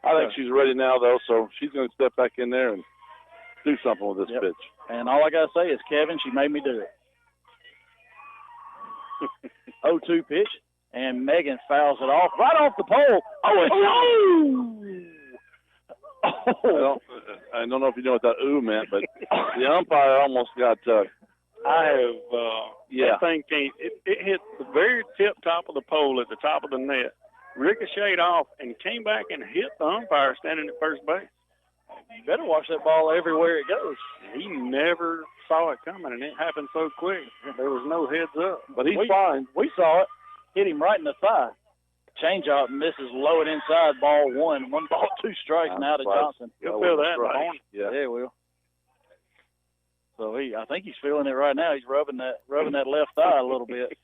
I think she's ready now, though, so she's going to step back in there and do something with this pitch. And all I got to say is, Kevin, she made me do it. 0-2 pitch. And Megan fouls it off right off the pole. I don't know if you know what that ooh meant, but the umpire almost got. I have. That thing came. It hit the very tip top of the pole at the top of the net, ricocheted off, and came back and hit the umpire standing at first base. You better watch that ball everywhere it goes. He never saw it coming, and it happened so quick. There was no heads up. But he's fine. We saw it. Hit him right in the thigh. Change up, misses low and inside, ball one. 1 ball, 2 strikes now to Johnson. He'll feel that. Right. Yeah, he will. So I think he's feeling it right now. He's rubbing that left thigh a little bit.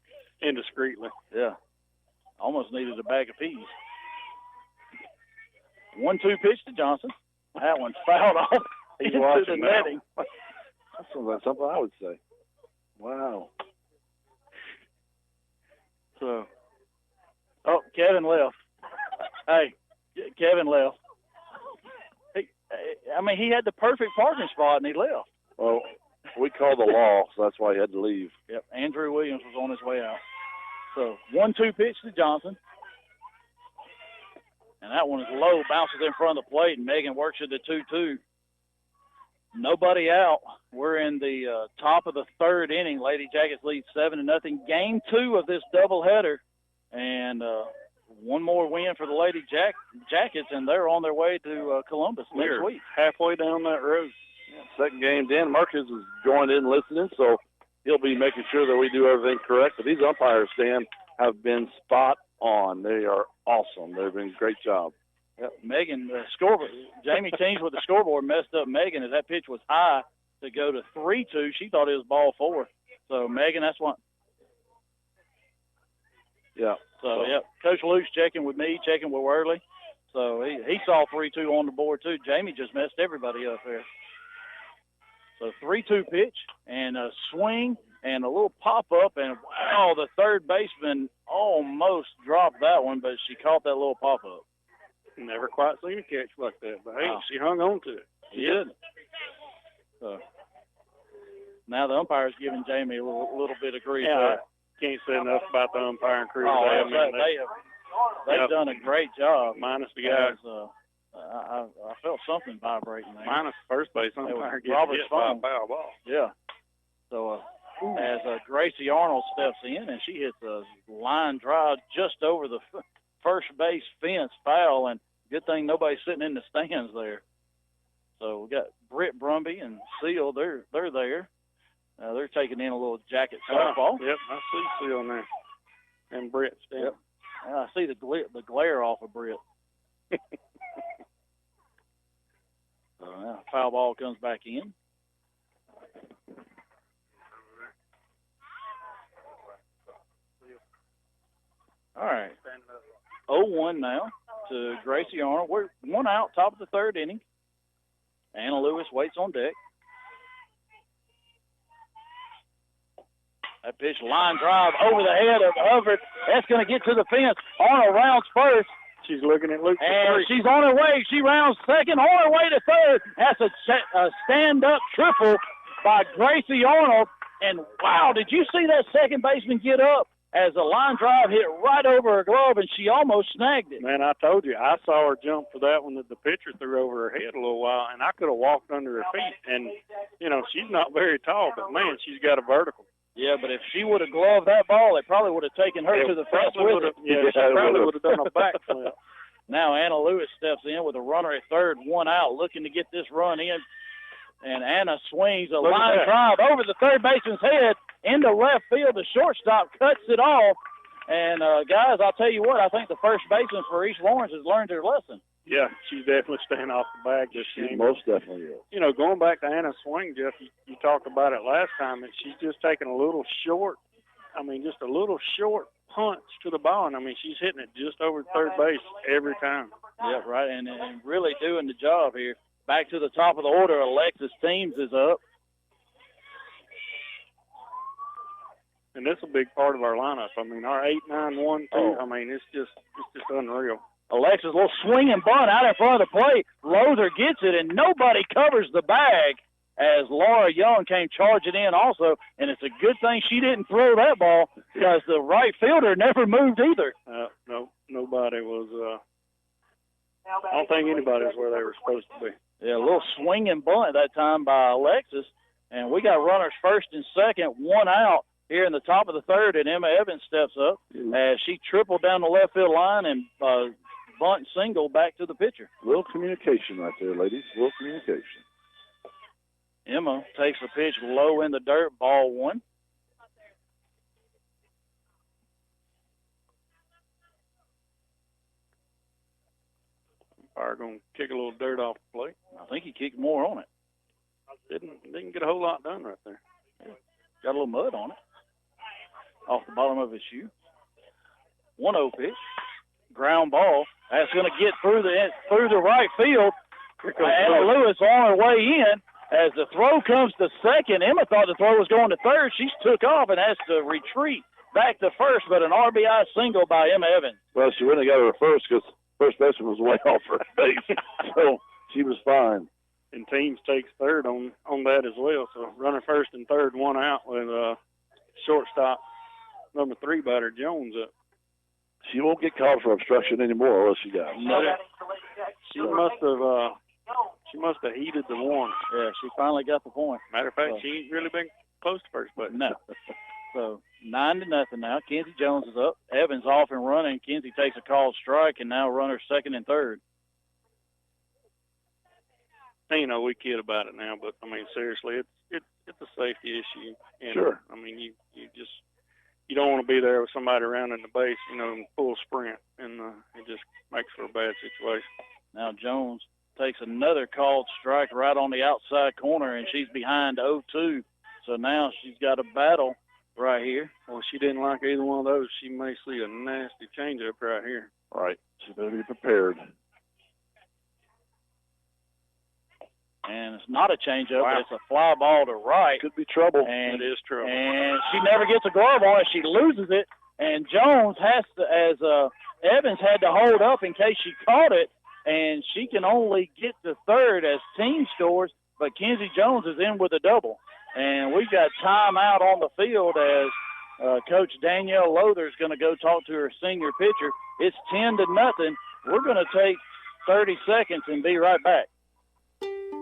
Indiscreetly. Yeah. Almost needed a bag of peas. 1-2 pitch to Johnson. That one fouled off into the netting. That's something I would say. Wow. So, Kevin left. Hey, Kevin left. He had the perfect parking spot, and he left. Well, we called the law, so that's why he had to leave. Yep, Andrew Williams was on his way out. So, 1-2 pitch to Johnson. And that one is low, bounces in front of the plate, and Megan works it to 2-2. Nobody out. We're in the top of the third inning. Lady Jackets lead 7-0. Game 2 of this doubleheader. And one more win for the Lady Jackets, and they're on their way to Columbus next week. Halfway down that road. Yeah, second game. Dan Marcus is joined in listening, so he'll be making sure that we do everything correct. But these umpires, Dan, have been spot on. They are awesome. They've been a great job. Yep. Megan, scoreboard. Jamie Teams with the scoreboard messed up Megan as that pitch was high to go to 3-2. She thought it was ball 4. So, Megan, that's what. Yeah. So, Coach Luke's checking with me, checking with Worley. So, he saw 3-2 on the board, too. Jamie just messed everybody up there. So, 3-2 pitch and a swing and a little pop-up. And, wow, the third baseman almost dropped that one, but she caught that little pop-up. Never quite seen a catch like that, but hey, she hung on to it. She did. So now the umpire's giving Jamie a little bit of grief. Yeah, can't say enough about the umpiring crew. They've done a great job. Minus the guys. I felt something vibrating there. Minus first base umpire gets Robert's hit by a phone. foul ball. Yeah. So as Gracie Arnold steps in, and she hits a line drive just over the first base fence foul, and good thing nobody's sitting in the stands there. So we got Britt Brumby and Seal. They're there. They're taking in a little jacket softball. Yep, I see Seal there. And Britt standing. Yep. I see the glare off of Britt. Foul ball comes back in. All right. 0-1 now to Gracie Arnold. We're 1 out, top of the third inning. Anna Lewis waits on deck. That pitch, line drive over the head of Hubbard. That's going to get to the fence. Arnold rounds first. She's looking at Luke. And she's on her way. She rounds second, on her way to third. That's a stand-up triple by Gracie Arnold. And, wow, did you see that second baseman get up as a line drive hit right over her glove, and she almost snagged it? Man, I told you, I saw her jump for that one that the pitcher threw over her head a little while, and I could have walked under her feet. And, you know, she's not very tall, but, man, she's got a vertical. Yeah, but if she would have gloved that ball, it probably would have taken her to the fence with it. Yeah, she probably would have done a backflip. Now Anna Lewis steps in with a runner at third, 1 out, looking to get this run in. And Anna swings a line drive over the third baseman's head into left field. The shortstop cuts it off. And, guys, I'll tell you what, I think the first baseman for East Lawrence has learned their lesson. Yeah, she's definitely staying off the bag this game. She most definitely is. You know, going back to Anna's swing, Jeff, you talked about it last time, and she's just taking a little short, just a little short punch to the ball. And, she's hitting it just over third base every time. Yeah, right, and really doing the job here. Back to the top of the order, Alexis Teams is up. And this is a big part of our lineup. Our 8-9-1-2, it's just unreal. Alexis, a little swinging bunt out in front of the plate. Lothar gets it, and nobody covers the bag as Laura Young came charging in also. And it's a good thing she didn't throw that ball because the right fielder never moved either. No, nobody was I don't think anybody was where they were supposed to be. Yeah, a little swinging bunt that time by Alexis. And we got runners first and second, 1 out here in the top of the third, and Emma Evans steps up as she tripled down the left field line and bunt single back to the pitcher. Little communication right there, ladies. Little communication. Emma takes the pitch low in the dirt, ball 1. Umpire going to kick a little dirt off the plate. I think he kicked more on it. Didn't get a whole lot done right there. Got a little mud on it. Off the bottom of his shoe. 1-0 pitch. Ground ball. That's going to get through the right field. Anna Lewis on her way in. As the throw comes to second, Emma thought the throw was going to third. She took off and has to retreat back to first, but an RBI single by Emma Evans. Well, she wouldn't have got her to first because first baseman was way off her base, so she was fine. And Teams takes third on that as well. So runner first and third, 1 out with shortstop number 3 batter Jones up. She won't get called for obstruction anymore unless she got. No. She must have heeded the warning. Yeah, she finally got the point. Matter of fact, she ain't really been close to first base. No. So 9-0 now. Kenzie Jones is up. Evans off and running. Kenzie takes a called strike, and now runners second and third. We kid about it now, but seriously, it's a safety issue. And, sure. You don't want to be there with somebody around in the base, in full sprint, and it just makes for a bad situation. Now Jones takes another called strike right on the outside corner, and she's behind 0-2. So now she's got a battle right here. Well, she didn't like either one of those. She may see a nasty changeup right here. All right. She better be prepared. And it's not a changeup. Wow. It's a fly ball to right. Could be trouble. And it is trouble. And she never gets a glove on it. She loses it. And Jones has to, as Evans had to hold up in case she caught it. And she can only get to third as Team scores. But Kenzie Jones is in with a double. And we've got timeout on the field as Coach Danielle Lothar is going to go talk to her senior pitcher. It's 10-0. We're going to take 30 seconds and be right back.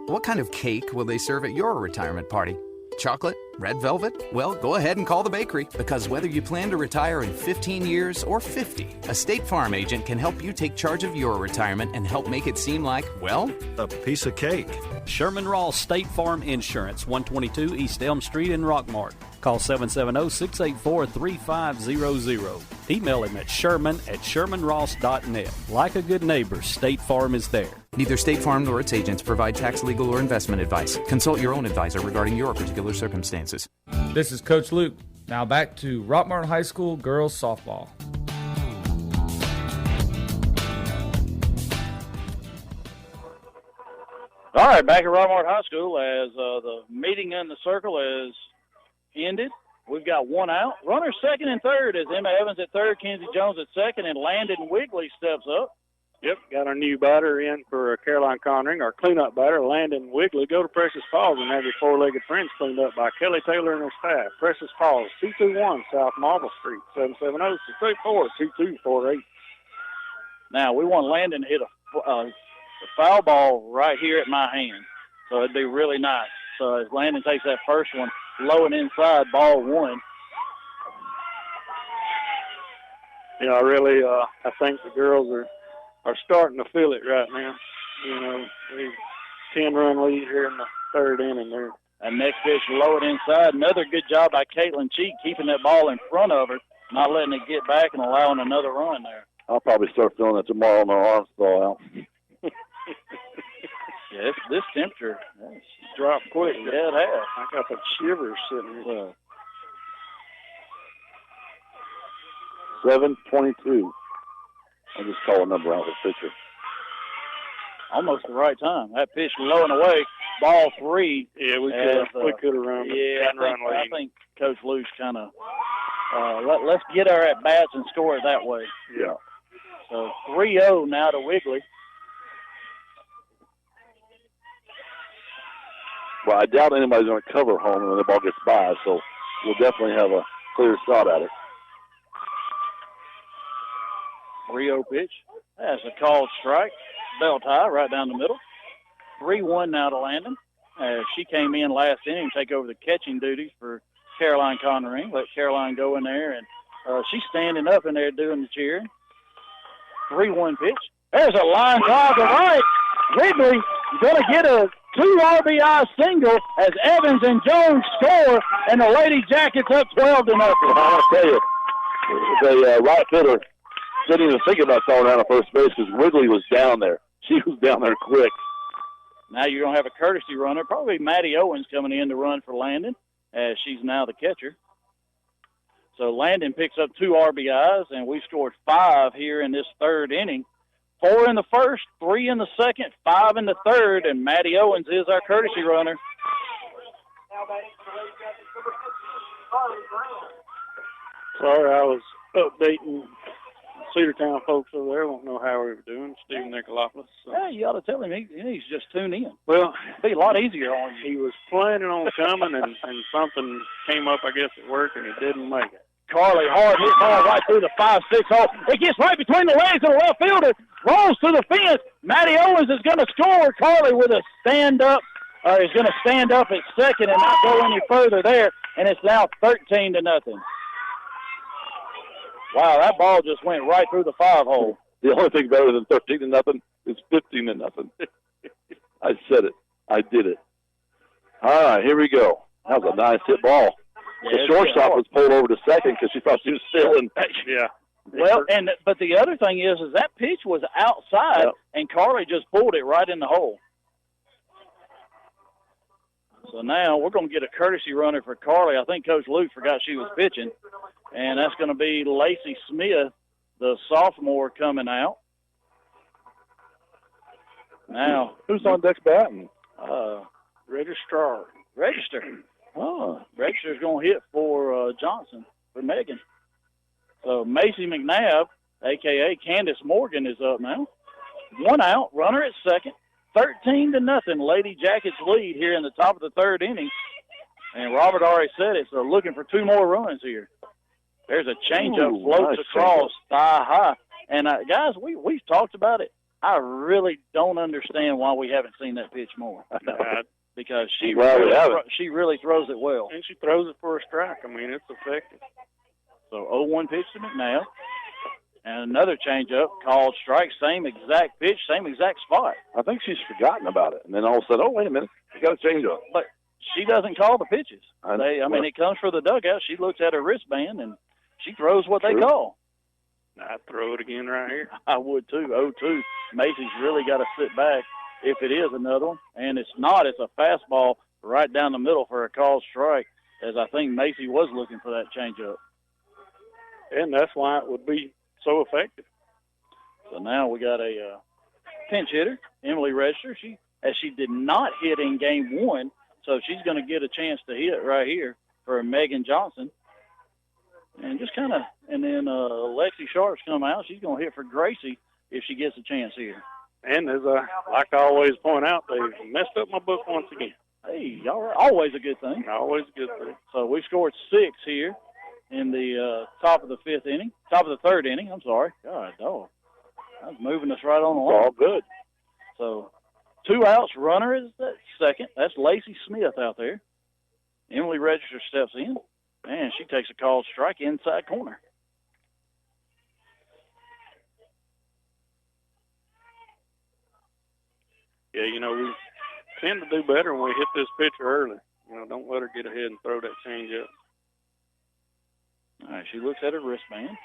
What kind of cake will they serve at your retirement party? Chocolate? Red velvet? Well, go ahead and call the bakery, because whether you plan to retire in 15 years or 50, a State Farm agent can help you take charge of your retirement and help make it seem like, well, a piece of cake. Sherman Ross State Farm Insurance, 122 East Elm Street in Rockmart. Call 770-684-3500. Email him at sherman@shermanross.net. Like a good neighbor, State Farm is there. Neither State Farm nor its agents provide tax, legal, or investment advice. Consult your own advisor regarding your particular circumstances. This is Coach Luke. Now back to Rockmart High School girls softball. All right, back at Rockmart High School as the meeting in the circle is ended. We've got one out. Runners second and third as Emma Evans at third, Kenzie Jones at second, and Landon Wigley steps up. Yep, got our new batter in for Caroline Conring, our cleanup batter, Landon Wigley. Go to Precious Falls and have your four-legged friends cleaned up by Kelly Taylor and her staff. Precious Falls, 221 South Marble Street, 770-634-2248. Now, we want Landon to hit a foul ball right here at my hand, so it'd be really nice. So as Landon takes that first one, low and inside, ball one. You know, I think the girls are starting to feel it right now. You know, we 10-run lead here in the third inning there. And next pitch, low and inside. Another good job by Caitlin Cheek keeping that ball in front of her, not letting it get back and allowing another run there. I'll probably start feeling it tomorrow when my arms thaw out. Yeah, this temperature has dropped quick. Yeah, it has. I got the shivers sitting here. 7:22. I'll just call a number out of the picture. Almost the right time. That pitch low and away. Ball three. Yeah, we could have run. Yeah, I think Coach Luce kind of let's get our at bats and score it that way. Yeah. So 3-0 now to Wigley. Well, I doubt anybody's going to cover home when the ball gets by, so we'll definitely have a clear shot at it. 3-0 pitch. That's a called strike. Bell tie right down the middle. 3-1 now to Landon. She came in last inning to take over the catching duties for Caroline Conring. Let Caroline go in there, and she's standing up in there doing the cheering. 3-1 pitch. There's a line drive to right. Wigley going to get a 2 RBI single as Evans and Jones score, and the Lady Jackets up 12-0. Well, I'll tell you, the right fielder didn't even think about throwing out of first base because Wigley was down there. She was down there quick. Now you're going to have a courtesy runner. Probably Maddie Owens coming in to run for Landon, as she's now the catcher. So Landon picks up 2 RBIs, and we scored 5 here in this third inning. 4 in the first, 3 in the second, 5 in the third, and Maddie Owens is our courtesy runner. Sorry, I was updating Cedartown folks over there. Won't know how we were doing. Stephen Nicolopoulos. So. Yeah, you ought to tell him he's just tuned in. Well, it'd be a lot easier on you. He was planning on coming, and something came up, I guess, at work, and he didn't make it. Carly, hard hit ball right through the 5-6 hole. It gets right between the legs of the left fielder. Rolls to the fence. Maddie Owens is going to score. Carly with a stand-up. Is going to stand up at second and not go any further there. And it's now 13-0. Wow, that ball just went right through the 5 hole. The only thing better than 13-0 is 15-0. I said it. I did it. All right, here we go. That was a nice hit ball. Yeah, the shortstop was pulled over to second because she thought she was stealing. Yeah. Well, but the other thing is that pitch was outside, and Carly just pulled it right in the hole. So now we're going to get a courtesy runner for Carly. I think Coach Luke forgot she was pitching, and that's going to be Lacey Smith, the sophomore, coming out. Now, who's on deck batting? Register. Oh, Register's going to hit for Johnson, for Megan. So Macy McNabb, a.k.a. Candace Morgan, is up now. 1 out, runner at second. 13-0, Lady Jackets lead here in the top of the third inning. And Robert already said it, so looking for 2 more runs here. There's a changeup, floats across thigh high. And, guys, we've talked about it. I really don't understand why we haven't seen that pitch more. Because she really throws it well. And she throws it for a strike. I mean, it's effective. So 0-1 pitch to McNabb. And another changeup called strike, same exact pitch, same exact spot. I think she's forgotten about it. And then all of a sudden, oh, wait a minute, you got a changeup. But she doesn't call the pitches. I mean, it comes for the dugout. She looks at her wristband, and she throws what they call. I'd throw it again right here. I would, too. 0-2. Macy's really got to sit back if it is another one. And it's not. It's a fastball right down the middle for a called strike, as I think Macy was looking for that changeup. And that's why it would be so effective. So now we got a pinch hitter, Emily Register. She did not hit in game one, so she's going to get a chance to hit right here for Megan Johnson. And then Lexi Sharp's come out. She's going to hit for Gracie if she gets a chance here. And as like I always point out, they messed up my book once again. Hey, always a good thing. Always a good thing. So we scored 6 here in the top of the third inning. I'm sorry. God, dog. That's moving us right on the line. All good. So 2 outs. Runner is at second. That's Lacey Smith out there. Emily Register steps in, and she takes a called strike inside corner. Yeah, we tend to do better when we hit this pitcher early. Don't let her get ahead and throw that changeup. All right, she looks at her wristband.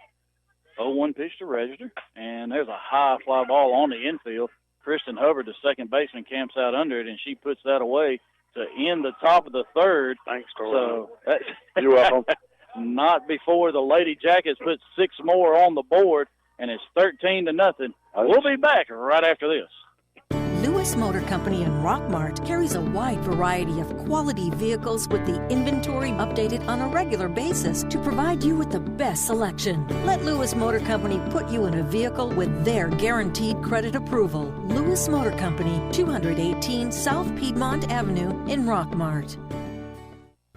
0-1 pitch to Register, and there's a high fly ball on the infield. Kristen Hubbard, the second baseman, camps out under it, and she puts that away to end the top of the third. Thanks, Tori. So you're welcome. Not before the Lady Jackets put 6 more on the board, and it's 13-0. We'll be back right after this. Lewis Motor Company in Rockmart carries a wide variety of quality vehicles with the inventory updated on a regular basis to provide you with the best selection. Let Lewis Motor Company put you in a vehicle with their guaranteed credit approval. Lewis Motor Company, 218 South Piedmont Avenue in Rockmart.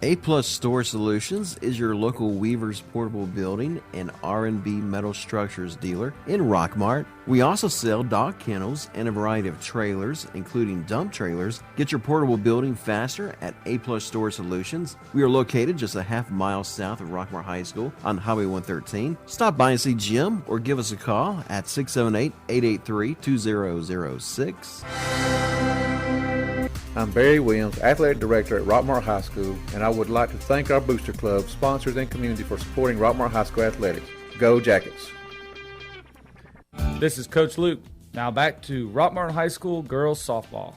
A-Plus Store Solutions is your local Weaver's Portable Building and R&B Metal Structures dealer in Rockmart. We also sell dock kennels and a variety of trailers, including dump trailers. Get your portable building faster at A-Plus Store Solutions. We are located just a half mile south of Rockmart High School on Highway 113. Stop by and see Jim or give us a call at 678-883-2006. I'm Barry Williams, Athletic Director at Rockmart High School, and I would like to thank our Booster Club, sponsors, and community for supporting Rockmart High School athletics. Go Jackets! This is Coach Luke. Now back to Rockmart High School girls softball.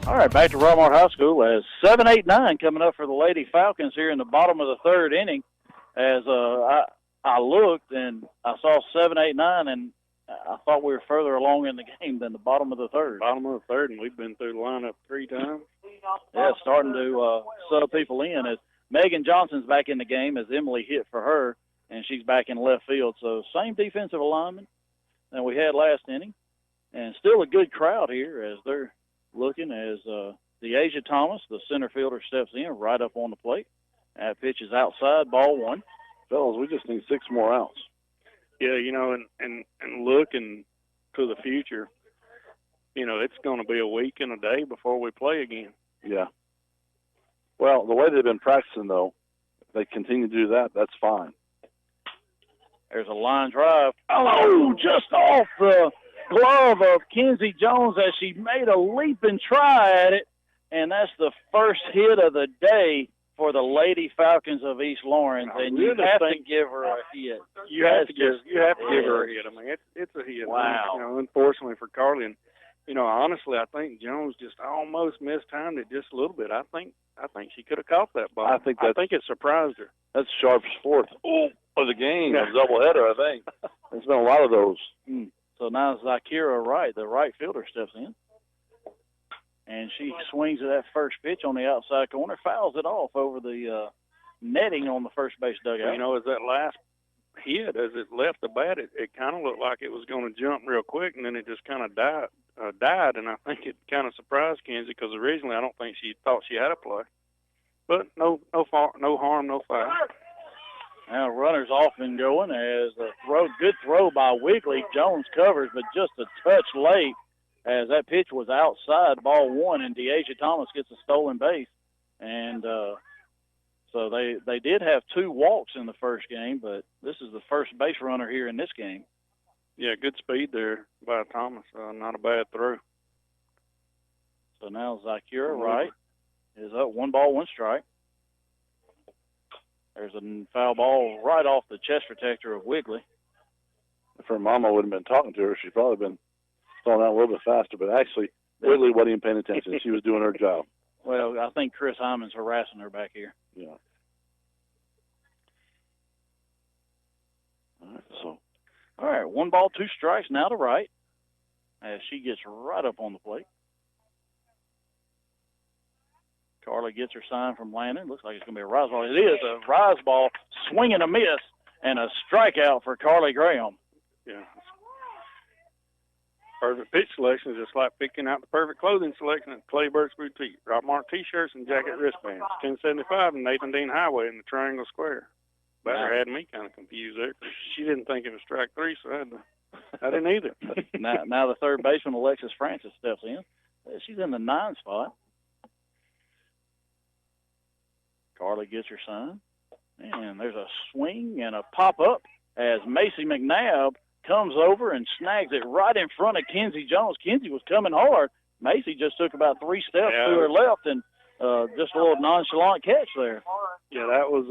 All right, back to Rockmart High School as 7-8-9 coming up for the Lady Falcons here in the bottom of the third inning. As I looked and I saw 7-8-9 and I thought we were further along in the game than the bottom of the third. Bottom of the third, and we've been through the lineup 3 times. Yeah, starting to sub people in as Megan Johnson's back in the game as Emily hit for her, and she's back in left field. So same defensive alignment that we had last inning, and still a good crowd here as they're looking as Deasia Thomas, the center fielder, steps in right up on the plate. That pitch is outside, ball 1. Fellas, we just need 6 more outs. Yeah, and looking to the future, it's going to be a week and a day before we play again. Yeah. Well, the way they've been practicing, though, if they continue to do that, that's fine. There's a line drive. Oh, just off the glove of Kenzie Jones as she made a leaping try at it, and that's the first hit of the day for the Lady Falcons of East Lawrence, and you have to give her a hit. You have to give her a hit. I mean, it's a hit. Wow. Unfortunately for Carly, and honestly, I think Jones just almost mistimed it just a little bit. I think she could have caught that ball. I think it surprised her. That's Sharp's 4th of the game, a doubleheader, I think. There's been a lot of those. So now Zakira Wright, the right fielder, steps in. And she swings at that first pitch on the outside corner, fouls it off over the netting on the first base dugout. As that last hit, as it left the bat, it kind of looked like it was going to jump real quick, and then it just kind of died. And I think it kind of surprised Kenzie because originally I don't think she thought she had a play. But no harm, no foul. Now runners off and going as a good throw by Wiggly. Jones covers, but just a touch late as that pitch was outside ball one, and Deasia Thomas gets a stolen base. And so they did have 2 walks in the first game, but this is the first base runner here in this game. Yeah, good speed there by Thomas. Not a bad throw. So now Zakira Wright is up 1 ball, 1 strike. There's a foul ball right off the chest protector of Wiggly. If her mama wouldn't have been talking to her, she'd probably been throwing out a little bit faster. But actually, Wiggly wasn't even paying attention. She was doing her job. Well, I think Chris Hyman's harassing her back here. Yeah. All right, 1 ball, 2 strikes now to Wright as she gets right up on the plate. Carly gets her sign from Landon. Looks like it's going to be a rise ball. It is a rise ball, swing and a miss, and a strikeout for Carly Graham. Yeah. Perfect pitch selection is just like picking out the perfect clothing selection at Clayburg's Boutique. Rockmart T-shirts and jacket wristbands. 1075 and Nathan Dean Highway in the Triangle Square. Batter had me kind of confused there. She didn't think it was strike 3, so I didn't either. now the third baseman, Alexis Francis, steps in. She's in the 9 spot. Carly gets her sign. And there's a swing and a pop-up as Macy McNabb comes over and snags it right in front of Kenzie Jones. Kenzie was coming hard. Macy just took about 3 steps to her left and just a little nonchalant catch there. Yeah, that was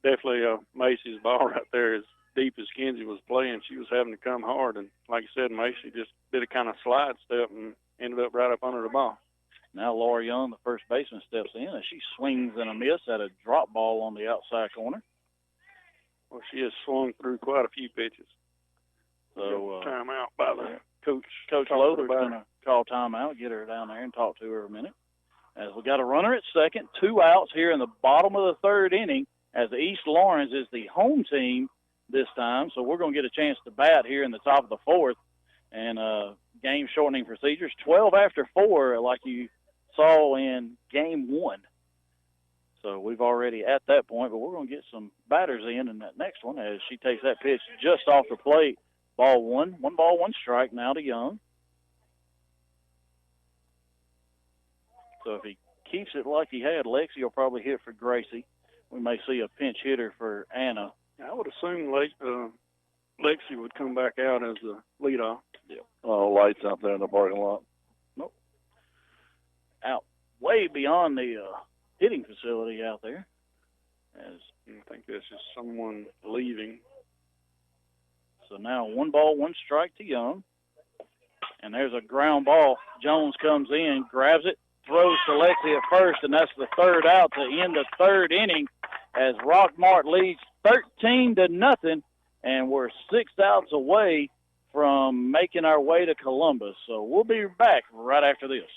definitely Macy's ball right there. As deep as Kenzie was playing, she was having to come hard. And like you said, Macy just did a kind of slide step and ended up right up under the ball. Now Laura Young, the first baseman, steps in as she swings and a miss at a drop ball on the outside corner. Well, she has swung through quite a few pitches. So timeout by the coach. Coach Lothar going to call timeout, get her down there and talk to her a minute. As we got a runner at second, 2 outs here in the bottom of the 3rd inning as East Lawrence is the home team this time. So we're going to get a chance to bat here in the top of the 4th. And game shortening procedures, 12 after 4 like you saw in game 1. So we've already at that point, but we're going to get some batters in that next one as she takes that pitch just off the plate. Ball 1, 1 ball, 1 strike now to Young. So if he keeps it like he had, Lexi will probably hit for Gracie. We may see a pinch hitter for Anna. I would assume Lexi would come back out as the leadoff. Yeah. Oh, lights out there in the parking lot. Nope. Out way beyond the hitting facility out there. As I think that's just someone leaving. So now 1 ball, 1 strike to Young. And there's a ground ball. Jones comes in, grabs it, throws to Lexi at first, and that's the 3rd out to end the 3rd inning as Rockmart leads 13-0, and we're 6 outs away from making our way to Columbus. So we'll be back right after this.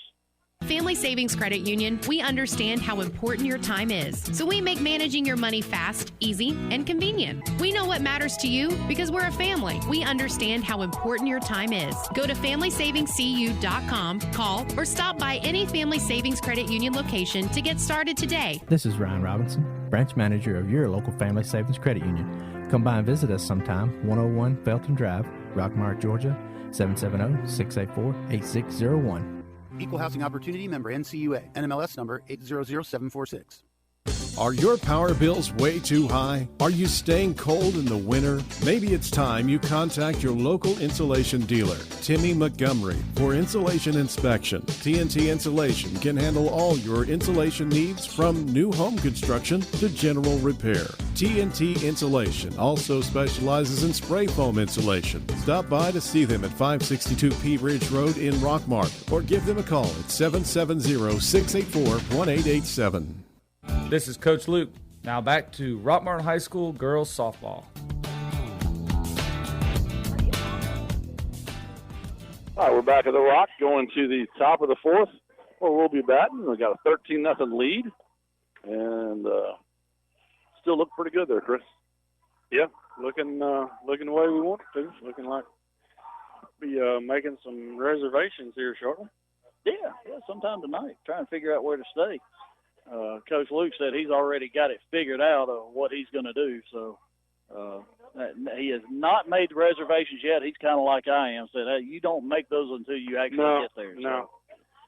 Family Savings Credit Union, we understand how important your time is. So we make managing your money fast, easy, and convenient. We know what matters to you because we're a family. We understand how important your time is. Go to FamilySavingsCU.com, call, or stop by any Family Savings Credit Union location to get started today. This is Ryan Robinson, branch manager of your local Family Savings Credit Union. Come by and visit us sometime, 101 Felton Drive, Rockmart, Georgia, 770-684-8601. Equal Housing Opportunity member NCUA. NMLS number 800746. Are your power bills way too high? Are you staying cold in the winter? Maybe it's time you contact your local insulation dealer, Timmy Montgomery, for insulation inspection. TNT Insulation can handle all your insulation needs from new home construction to general repair. TNT Insulation also specializes in spray foam insulation. Stop by to see them at 562 P Ridge Road in Rockmart or give them a call at 770-684-1887. This is Coach Luke. Now back to Rockmart High School girls softball. All right, we're back at the Rock, going to the top of the 4th, where we'll be batting. We got a 13-0 lead, and still look pretty good there, Chris. Yeah, looking the way we want it to. Looking like be making some reservations here shortly. Yeah, sometime tonight. Trying to figure out where to stay. Coach Luke said he's already got it figured out of what he's going to do. So he has not made the reservations yet. He's kind of like I am. Said, hey, you don't make those until you actually get there. No.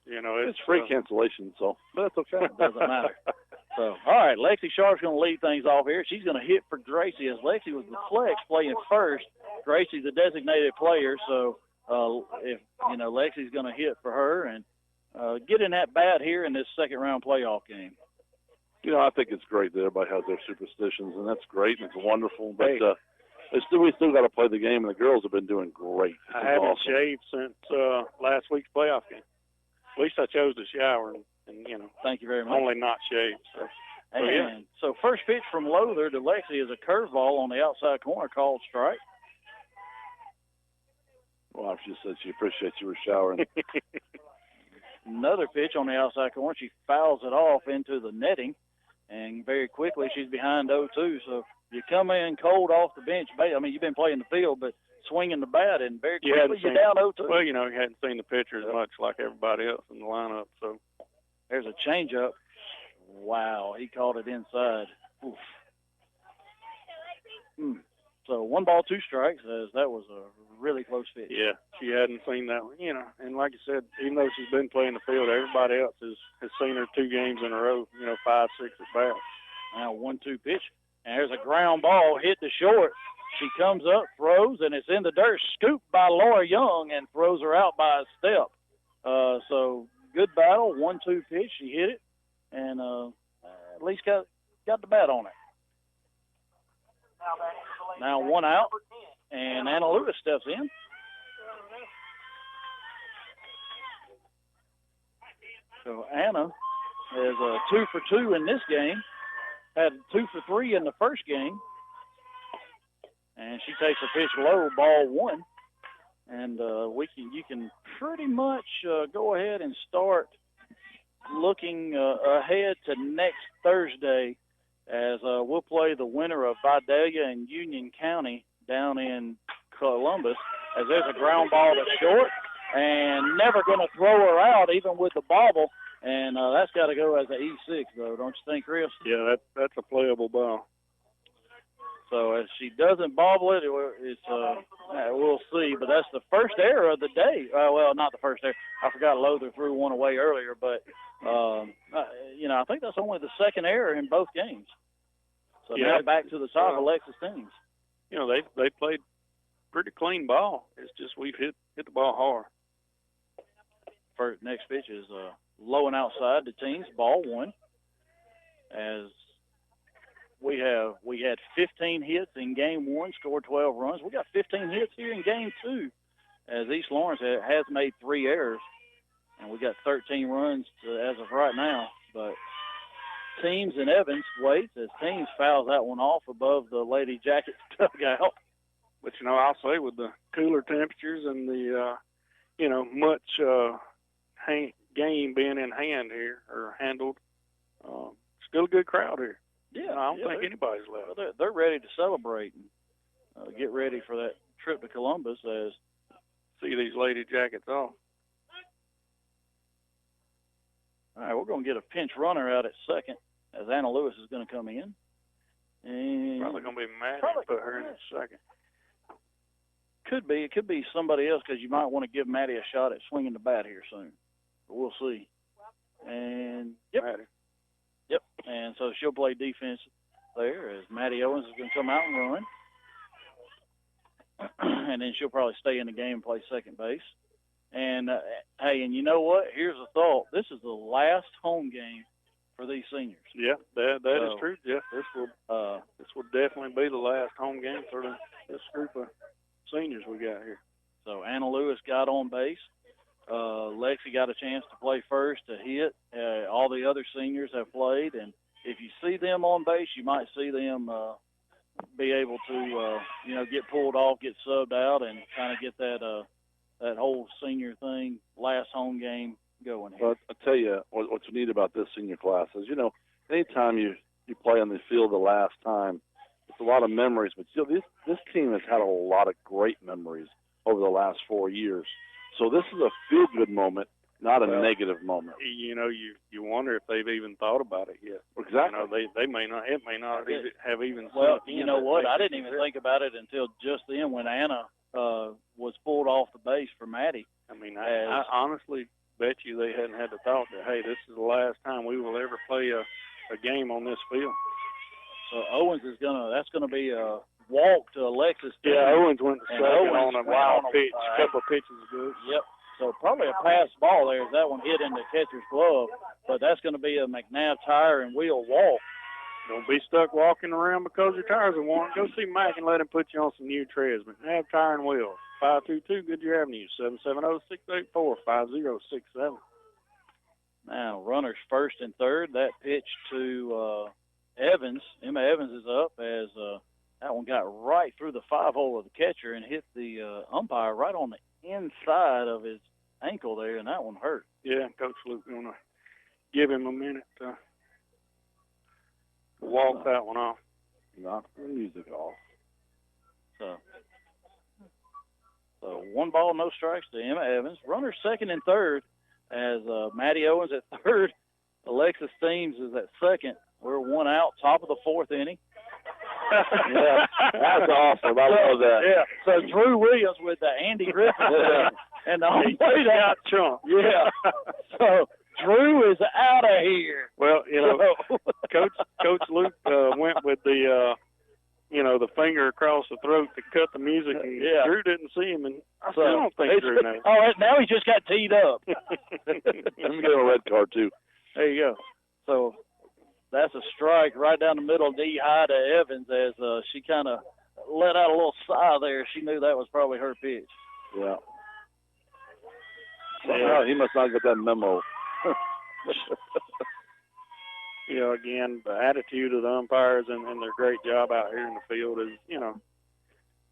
You know, it's free cancellation, so that's okay. It doesn't matter. So, all right, Lexi Sharp's going to lead things off here. She's going to hit for Gracie as Lexi was the flex playing first. Gracie's a designated player, so if Lexi's going to hit for her and get in that bat here in this second-round playoff game. I think it's great that everybody has their superstitions, and that's great, and it's wonderful. But we still got to play the game, and the girls have been doing great. I haven't shaved since last week's playoff game. At least I chose to shower and thank you very much. Only not shaved. So first pitch from Lowther to Lexi is a curveball on the outside corner called strike. Well, she said she appreciates you were showering. Another pitch on the outside corner. She fouls it off into the netting, and very quickly she's behind 0-2. So you come in cold off the bench. I mean, you've been playing the field, but swinging the bat, and very quickly you're down 0-2. Well, you hadn't seen the pitcher as much like everybody else in the lineup. So there's a changeup. Wow, he caught it inside. Oof. So 1 ball, 2 strikes, as that was a really close pitch. Yeah, she hadn't seen that one, And like you said, even though she's been playing the field, everybody else has seen her 2 games in a row, 5, 6 at bats. Now 1-2 pitch, and there's a ground ball hit to short. She comes up, throws, and it's in the dirt, scooped by Laura Young, and throws her out by a step. So good battle, 1-2 pitch. She hit it, and at least got the bat on it. Now 1 out, and Anna Lewis steps in. So Anna is 2 for 2 in this game. Had 2 for 3 in the first game. And she takes a pitch low, ball 1. And you can pretty much go ahead and start looking ahead to next Thursday, as we'll play the winner of Vidalia and Union County down in Columbus, as there's a ground ball to short, and never going to throw her out even with the bobble, and that's got to go as an E6, though, don't you think, Chris? Yeah, that's a playable ball. So if she doesn't bobble it, we'll see. But that's the first error of the day. Well, not the first error. I forgot Lowther threw one away earlier, but I think that's only the second error in both games. So now back to the top of Alexis teams. They played pretty clean ball. It's just we've hit the ball hard. First next pitch is low and outside the teams, ball 1. As we had 15 hits in game 1, scored 12 runs. We got 15 hits here in game 2, as East Lawrence has made 3 errors, and we got 13 runs as of right now. But Teams and Evans waits as Teams fouls that one off above the Lady Jackets dugout. But I'll say with the cooler temperatures and the much game being in hand here or handled, still a good crowd here. Yeah, I don't think anybody's left. They're ready to celebrate and get ready for that trip to Columbus as see these Lady Jackets off. All right, we're going to get a pinch runner out at second as Anna Lewis is going to come in. And probably going to be Maddie to put her in at second. Could be. It could be somebody else because you might want to give Maddie a shot at swinging the bat here soon. But we'll see. And, Maddie. Yep, and so she'll play defense there as Maddie Owens is going to come out and run. And then she'll probably stay in the game and play second base. And, hey, and you know what? Here's a thought. This is the last home game for these seniors. Yeah, that is true, Jeff. This will definitely be the last home game for this group of seniors we got here. So Anna Lewis got on base. Lexi got a chance to play first to hit. All the other seniors have played, and if you see them on base, you might see them be able to, get pulled off, get subbed out, and kind of get that whole senior thing, last home game going here. Well, I'll tell you what's neat about this senior class is, anytime you play on the field the last time, it's a lot of memories. But this team has had a lot of great memories over the last 4 years. So this is a feel-good moment, not a negative moment. You know, you wonder if they've even thought about it yet. Exactly. You know, they may not. It may not have even. Well, sunk in you know that what? they I could didn't even do think about it until just then when Anna was pulled off the base for Maddie. I mean, I honestly bet you they hadn't had the thought that, hey, this is the last time we will ever play a game on this field. So Owens is that's gonna be a walk to Alexis. Yeah, Owens went to second on a wild pitch, a couple of pitches ago. Yep. So probably a pass ball there as that one hit in the catcher's glove, but that's going to be a McNabb tire and wheel walk. Don't be stuck walking around because your tires are worn. Go see Mike and let him put you on some new treads. McNabb Tire and Wheel, 522 Goodyear Avenue, 770-684-5067. Now, runners first and third. That pitch to Evans. Emma Evans is up as that one got right through the 5-hole of the catcher and hit the umpire right on the inside of his ankle there, and that one hurt. Yeah, Coach Luke going to give him a minute to walk that one off. Knock the music off. So 1 ball, no strikes to Emma Evans. Runners second and third as Maddie Owens at third. Alexis Steams is at second. We're 1 out, top of the 4th inning. Yeah, that's awesome. I love that. Yeah. So Drew Williams with the Andy Griffin and the home plate out chump. Yeah. So Drew is out of here. Well, you know, Coach Luke went with the the finger across the throat to cut the music, and Drew didn't see him, and I still don't think Drew knows. Oh, now he just got teed up. Let me get a red card too. There you go. So that's a strike right down the middle, knee high to Evans as she kind of let out a little sigh there. She knew that was probably her pitch. Yeah. Somehow he must not get that memo. You know, again, the attitude of the umpires and their great job out here in the field is,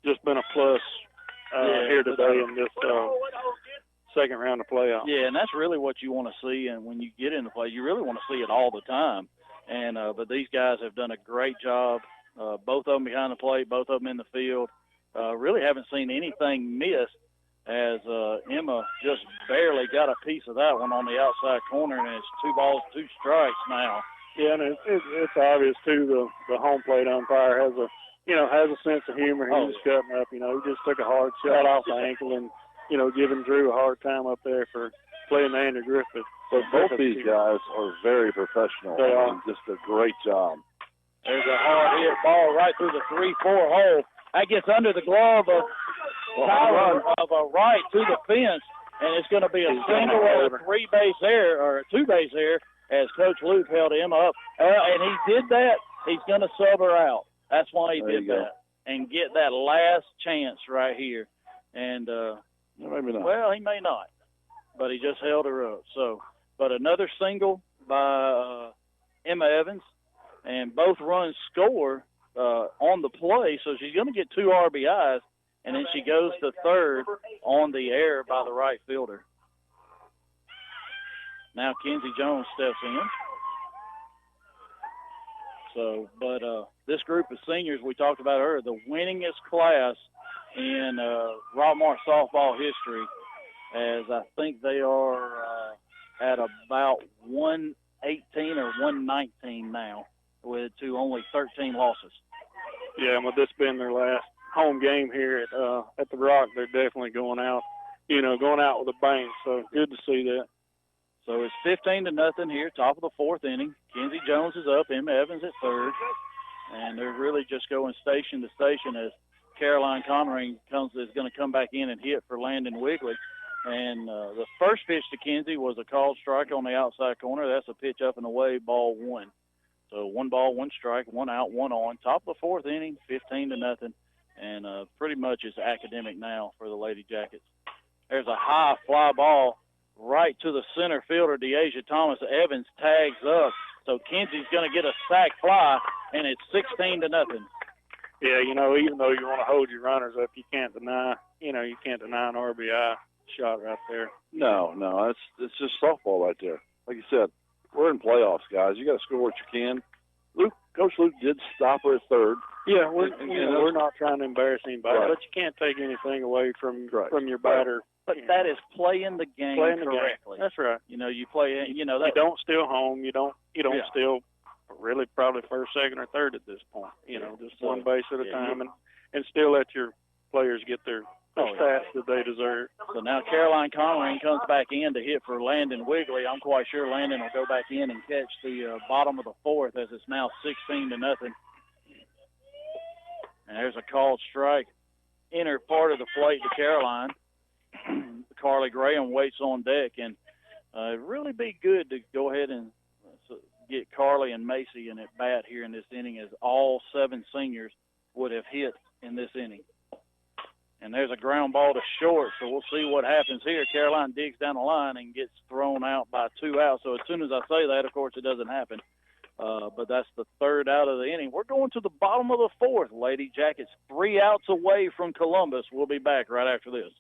just been a plus here today in this second round of playoffs. Yeah, and that's really what you want to see. And when you get into play, you really want to see it all the time. And but these guys have done a great job. Both of them behind the plate, both of them in the field. Really haven't seen anything missed as Emma just barely got a piece of that one on the outside corner, and it's 2 balls, 2 strikes now. Yeah, and it's obvious too. The home plate umpire has a sense of humor. He was cutting up. He just took a hard shot off the ankle and giving Drew a hard time up there for playing the Andy Griffith. But both these guys are very professional. They are. Just a great job. There's a hard hit ball right through the 3-4 hole. That gets under the glove of Tyler of a right to the fence, and it's going to be a single or a 3-base error or a 2-base error as Coach Luke held him up. And he did that. He's going to sub her out. That's why he did that. And get that last chance right here. And, maybe not. Well, he may not. But he just held her up. So, but another single by Emma Evans. And both runs score on the play. So she's going to get 2 RBIs. And then she goes to third on the error by the right fielder. Now Kenzie Jones steps in. So, but this group of seniors we talked about earlier, the winningest class in Rockmart softball history, as I think they are at about 118 or 119 now, to only 13 losses. Yeah, and with this being their last home game here at the Rock, they're definitely going out with a bang. So good to see that. So it's 15-0 here, top of the 4th inning. Kenzie Jones is up, Emma Evans at third, and they're really just going station to station as Caroline Conring is going to come back in and hit for Landon Wigley. And the first pitch to Kenzie was a called strike on the outside corner. That's a pitch up and away, ball 1. So 1 ball, 1 strike, 1 out, 1 on. Top of the 4th inning, 15-0, and pretty much it's academic now for the Lady Jackets. There's a high fly ball right to the center fielder, Deasia Thomas. Evans tags up. So Kenzie's going to get a sac fly, and it's 16-0. Yeah, even though you want to hold your runners up, you can't deny an RBI shot right there. No, it's just softball right there. Like you said, we're in playoffs, guys. You got to score what you can. Coach Luke did stop her at third, Yeah, we're not trying to embarrass anybody, but you can't take anything away from your batter. But that is playing the game correctly. That's right. You play. You don't steal home. You don't steal. Really, probably first, second, or third at this point. Just one base at a time, and still let your players get their stats that they deserve. So now Caroline Connery comes back in to hit for Landon Wigley. I'm quite sure Landon will go back in and catch the bottom of the fourth as it's now 16-0. And there's a called strike. Inner part of the plate to Caroline. Carly Graham waits on deck, and it'd really be good to go ahead and get Carly and Macy in at bat here in this inning, as all 7 seniors would have hit in this inning. And there's a ground ball to short, so we'll see what happens here. Caroline digs down the line and gets thrown out by 2 outs. So as soon as I say that, of course, it doesn't happen. But that's the 3rd out of the inning. We're going to the bottom of the 4th, Lady Jackets. 3 outs away from Columbus. We'll be back right after this.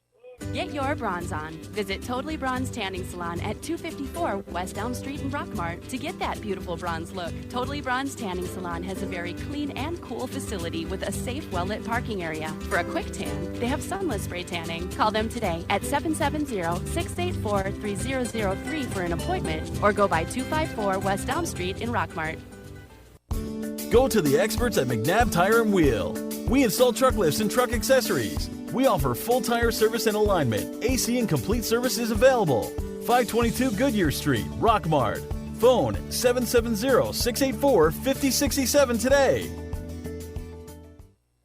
Get your bronze on. Visit Totally Bronze Tanning Salon at 254 West Elm Street in Rockmart to get that beautiful bronze look. Totally Bronze Tanning Salon has a very clean and cool facility with a safe, well-lit parking area. For a quick tan, they have sunless spray tanning. Call them today at 770-684-3003 for an appointment, or go by 254 West Elm Street in Rockmart. Go to the experts at McNabb Tire and Wheel. We install truck lifts and truck accessories. We offer full tire service and alignment. AC and complete service is available. 522 Goodyear Street, Rockmart. Phone 770-684-5067 today.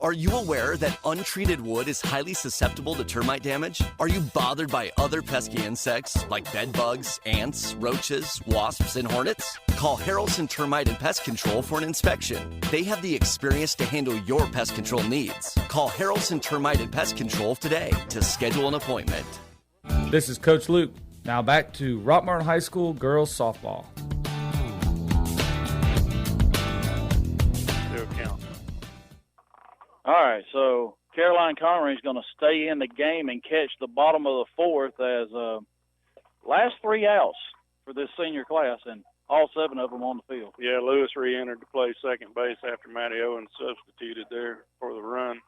Are you aware that untreated wood is highly susceptible to termite damage? Are you bothered by other pesky insects like bed bugs, ants, roaches, wasps, and hornets? Call Harrelson Termite and Pest Control for an inspection. They have the experience to handle your pest control needs. Call Harrelson Termite and Pest Control today to schedule an appointment. This is Coach Luke. Now back to Rockmart High School girls softball. All right, so Caroline Connery is going to stay in the game and catch the bottom of the 4th as last 3 outs for this senior class, and all 7 of them on the field. Yeah, Lewis re-entered to play second base after Matty Owens substituted there for the run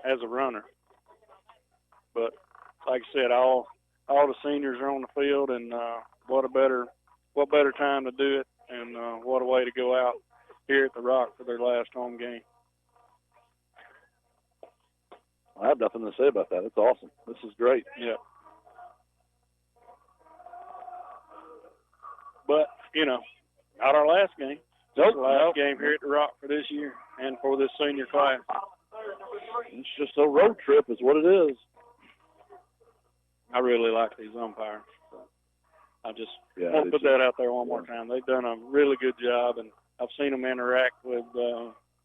as a runner. But like I said, all the seniors are on the field, and what better time to do it, and what a way to go out here at the Rock for their last home game. I have nothing to say about that. It's awesome. This is great. Yeah. But, not our last game. Nope. Last game here at the Rock for this year and for this senior class. It's just a road trip is what it is. I really like these umpires. So I just want to put that out there one more time. They've done a really good job, and I've seen them interact with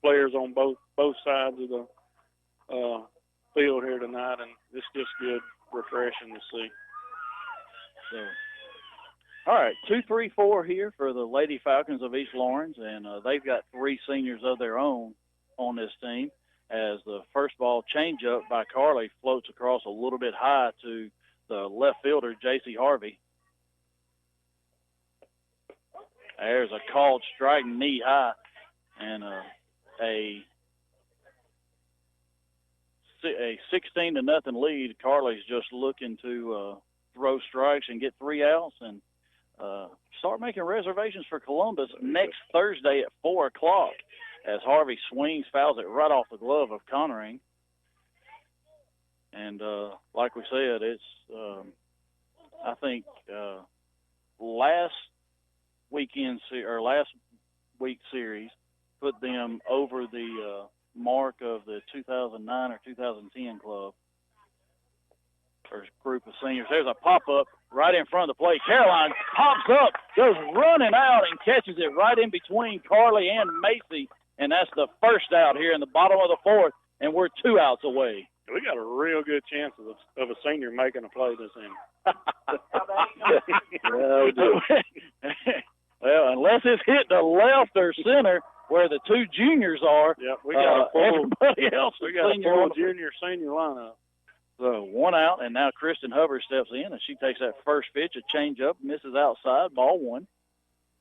players on both sides of the field here tonight, and it's just good, refreshing to see. So, all right, 2-3-4 here for the Lady Falcons of East Lawrence, and they've got 3 seniors of their own on this team, as the first ball changeup by Carly floats across a little bit high to the left fielder, J.C. Harvey. There's a called strike knee high, and a 16-0 lead. Carly's just looking to throw strikes and get 3 outs and start making reservations for Columbus next Thursday at 4 o'clock as Harvey swings, fouls it right off the glove of Connering. And like we said, it's I think last week's series put them over the mark of the 2009 or 2010 club or group of seniors. There's a pop-up right in front of the plate. Caroline pops up, goes running out, and catches it right in between Carly and Macy, and that's the first out here in the bottom of the 4th, and we're 2 outs away. We got a real good chance of a senior making a play this inning. Yeah, we do. Well, unless it's hit the left or center where the 2 juniors are, we got everybody else we got a full junior-senior lineup. So 1 out, and now Kristen Hubbard steps in, and she takes that first pitch, a changeup, misses outside, ball 1.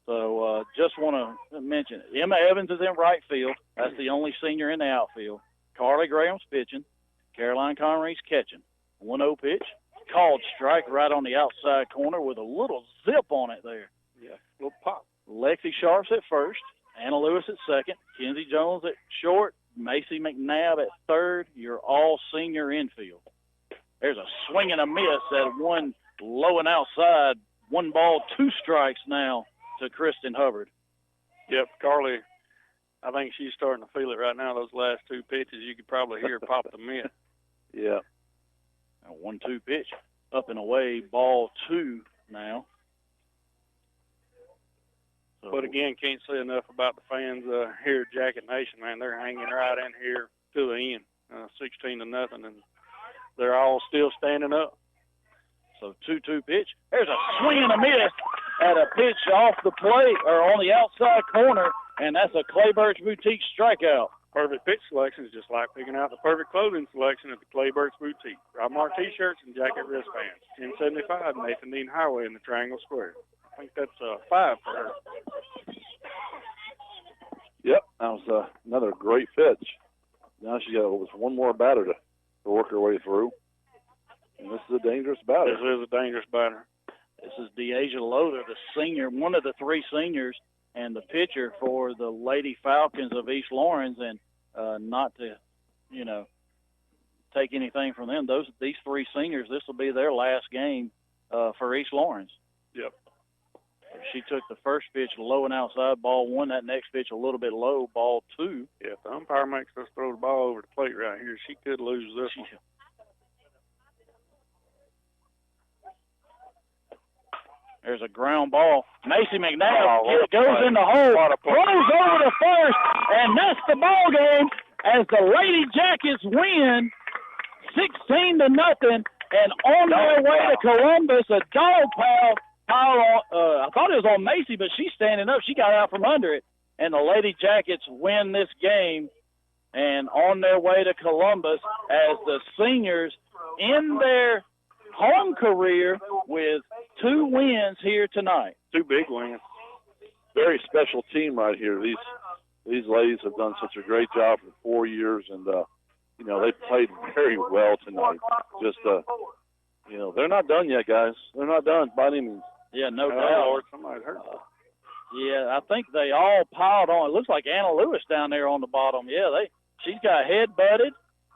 So just want to mention it. Emma Evans is in right field. That's the only senior in the outfield. Carly Graham's pitching. Caroline Connery's catching. 1-0 pitch. Called strike right on the outside corner with a little zip on it there. Yeah, little pop. Lexi Sharps at first. Anna Lewis at second. Kenzie Jones at short. Macy McNabb at third. You're all senior infield. There's a swing and a miss at one low and outside. 1 ball, 2 strikes now to Kristen Hubbard. Yep, Carly, I think she's starting to feel it right now. Those last 2 pitches, you could probably hear her pop the mitt. Yeah. A 1-2 pitch. Up and away, ball 2 now. But again, can't say enough about the fans here at Jacket Nation, man. They're hanging right in here to the end, 16-0, and they're all still standing up. So 2-2 pitch. There's a swing and a miss at a pitch off the plate or on the outside corner, and that's a Clay Birch Boutique strikeout. Perfect pitch selection is just like picking out the perfect clothing selection at the Clay Birch Boutique. Rockmart T-shirts and jacket wristbands. 1075 Nathan Dean Highway in the Triangle Square. I think that's 5 for her. Yep, that was another great pitch. Now she got one more batter to work her way through. And this is a dangerous batter. This is a dangerous batter. This is Deasia Loader, the senior, one of the 3 seniors, and the pitcher for the Lady Falcons of East Lawrence. And not to, take anything from them. These 3 seniors, this will be their last game for East Lawrence. Yep. She took the first pitch low and outside, ball 1. That next pitch a little bit low, ball 2. Yeah, if the umpire makes us throw the ball over the plate right here, she could lose this one. There's a ground ball. Macy McNabb goes in the hole, throws over to first, and that's the ball game as the Lady Jackets win 16-0. And on their way to Columbus, a dog pile I thought it was on Macy, but she's standing up. She got out from under it, and the Lady Jackets win this game. And on their way to Columbus, as the seniors in their home career with 2 wins here tonight. 2 big wins. Very special team right here. These ladies have done such a great job for 4 years, and they played very well tonight. Just they're not done yet, guys. They're not done by any means. Yeah, no doubt. Lord, somebody hurt. Yeah, I think they all piled on. It looks like Anna Lewis down there on the bottom. Yeah, she's got head butted,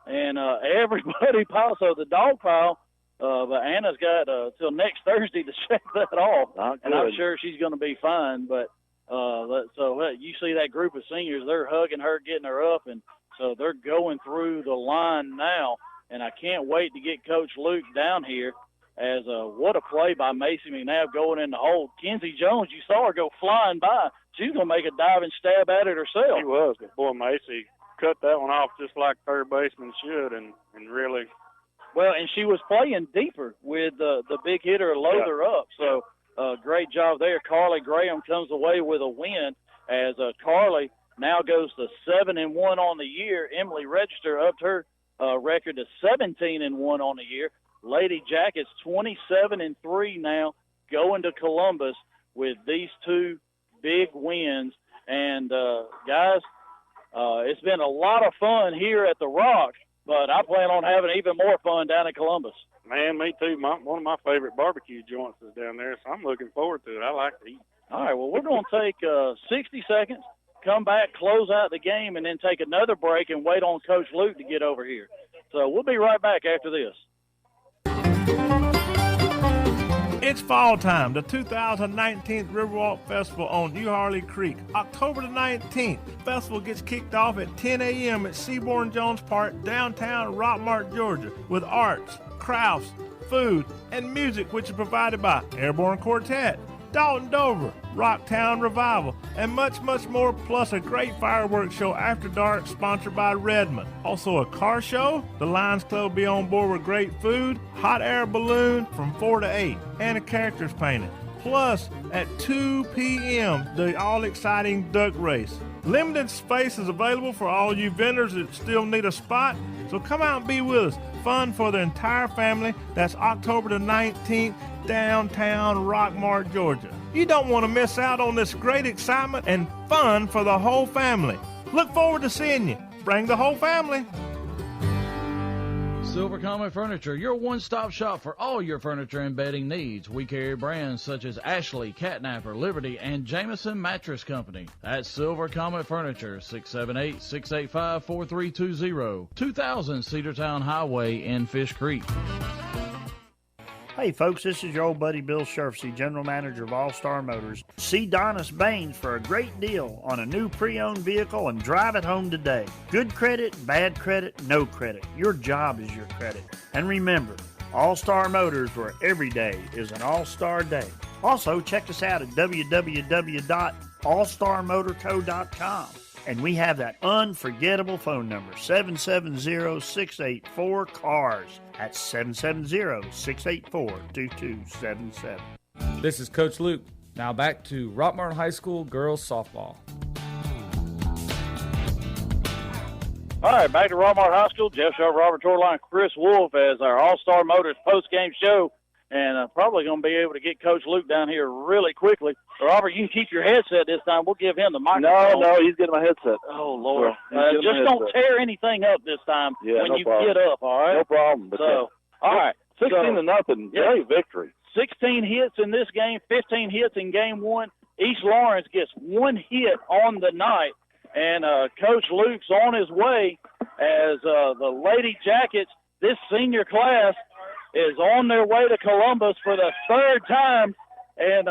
and everybody piled. So the dog pile, but Anna's got till next Thursday to shake that off, and I'm sure she's going to be fine. But you see that group of seniors, they're hugging her, getting her up, and so they're going through the line now. And I can't wait to get Coach Luke down here. As what a play by Macy McNabb going in the hole. Kenzie Jones, you saw her go flying by. She's going to make a diving stab at it herself. She was, but boy, Macy cut that one off just like third baseman should, and really. Well, and she was playing deeper with the big hitter Loader up. So great job there. Carly Graham comes away with a win as Carly now goes to 7-1 on the year. Emily Register upped her record to 17-1 on the year. Lady Jackets 27-3 now, going to Columbus with these 2 big wins. And guys, it's been a lot of fun here at the Rock, but I plan on having even more fun down in Columbus. Man, me too. One of my favorite barbecue joints is down there, so I'm looking forward to it. I like to eat. All right, well, we're going to take 60 seconds, come back, close out the game, and then take another break and wait on Coach Luke to get over here. So we'll be right back after this. It's fall time, the 2019 Riverwalk Festival on New Harley Creek. October the 19th, the festival gets kicked off at 10 a.m. at Seaborn Jones Park, downtown Rockmart, Georgia, with arts, crafts, food, and music, which is provided by Airborne Quartet, Dalton Dover, Rocktown Revival, and much, much more, plus a great fireworks show after dark sponsored by Redmond. Also a car show, the Lions Club will be on board with great food, hot air balloon from 4 to 8, and a characters painting. Plus, at 2 p.m., the all-exciting duck race. Limited space is available for all you vendors that still need a spot, so come out and be with us. Fun for the entire family. That's October the 19th, downtown Rockmart, Georgia. You don't want to miss out on this great excitement and fun for the whole family. Look forward to seeing you. Bring the whole family. Silver Comet Furniture, your one-stop shop for all your furniture and bedding needs. We carry brands such as Ashley, Catnapper, Liberty, and Jameson Mattress Company. That's Silver Comet Furniture, 678-685-4320, 2000 Cedartown Highway in Fish Creek. Hey folks, this is your old buddy Bill Sherfsey, General Manager of All Star Motors. See Donis Baines for a great deal on a new pre-owned vehicle and drive it home today. Good credit, bad credit, no credit. Your job is your credit. And remember, All Star Motors, where every day is an all-star day. Also, check us out at www.allstarmotorco.com. And we have that unforgettable phone number, 770-684-CARS. That's 770-684-2277. This is Coach Luke. Now back to Rockmart High School girls softball. All right, back to Rockmart High School. Jeff Sharp, Robert Torline, Chris Wolf as our All-Star Motors post-game show. And probably going to be able to get Coach Luke down here really quickly. Robert, you can keep your headset this time. We'll give him the microphone. No, he's getting my headset. Oh, Lord. Just don't tear anything up this time when you get up, all right? No problem. But all right. 16-0. Great victory. 16 hits in this game, 15 hits in game one. East Lawrence gets one hit on the night. And Coach Luke's on his way as the Lady Jackets, this senior class, is on their way to Columbus for the third time, and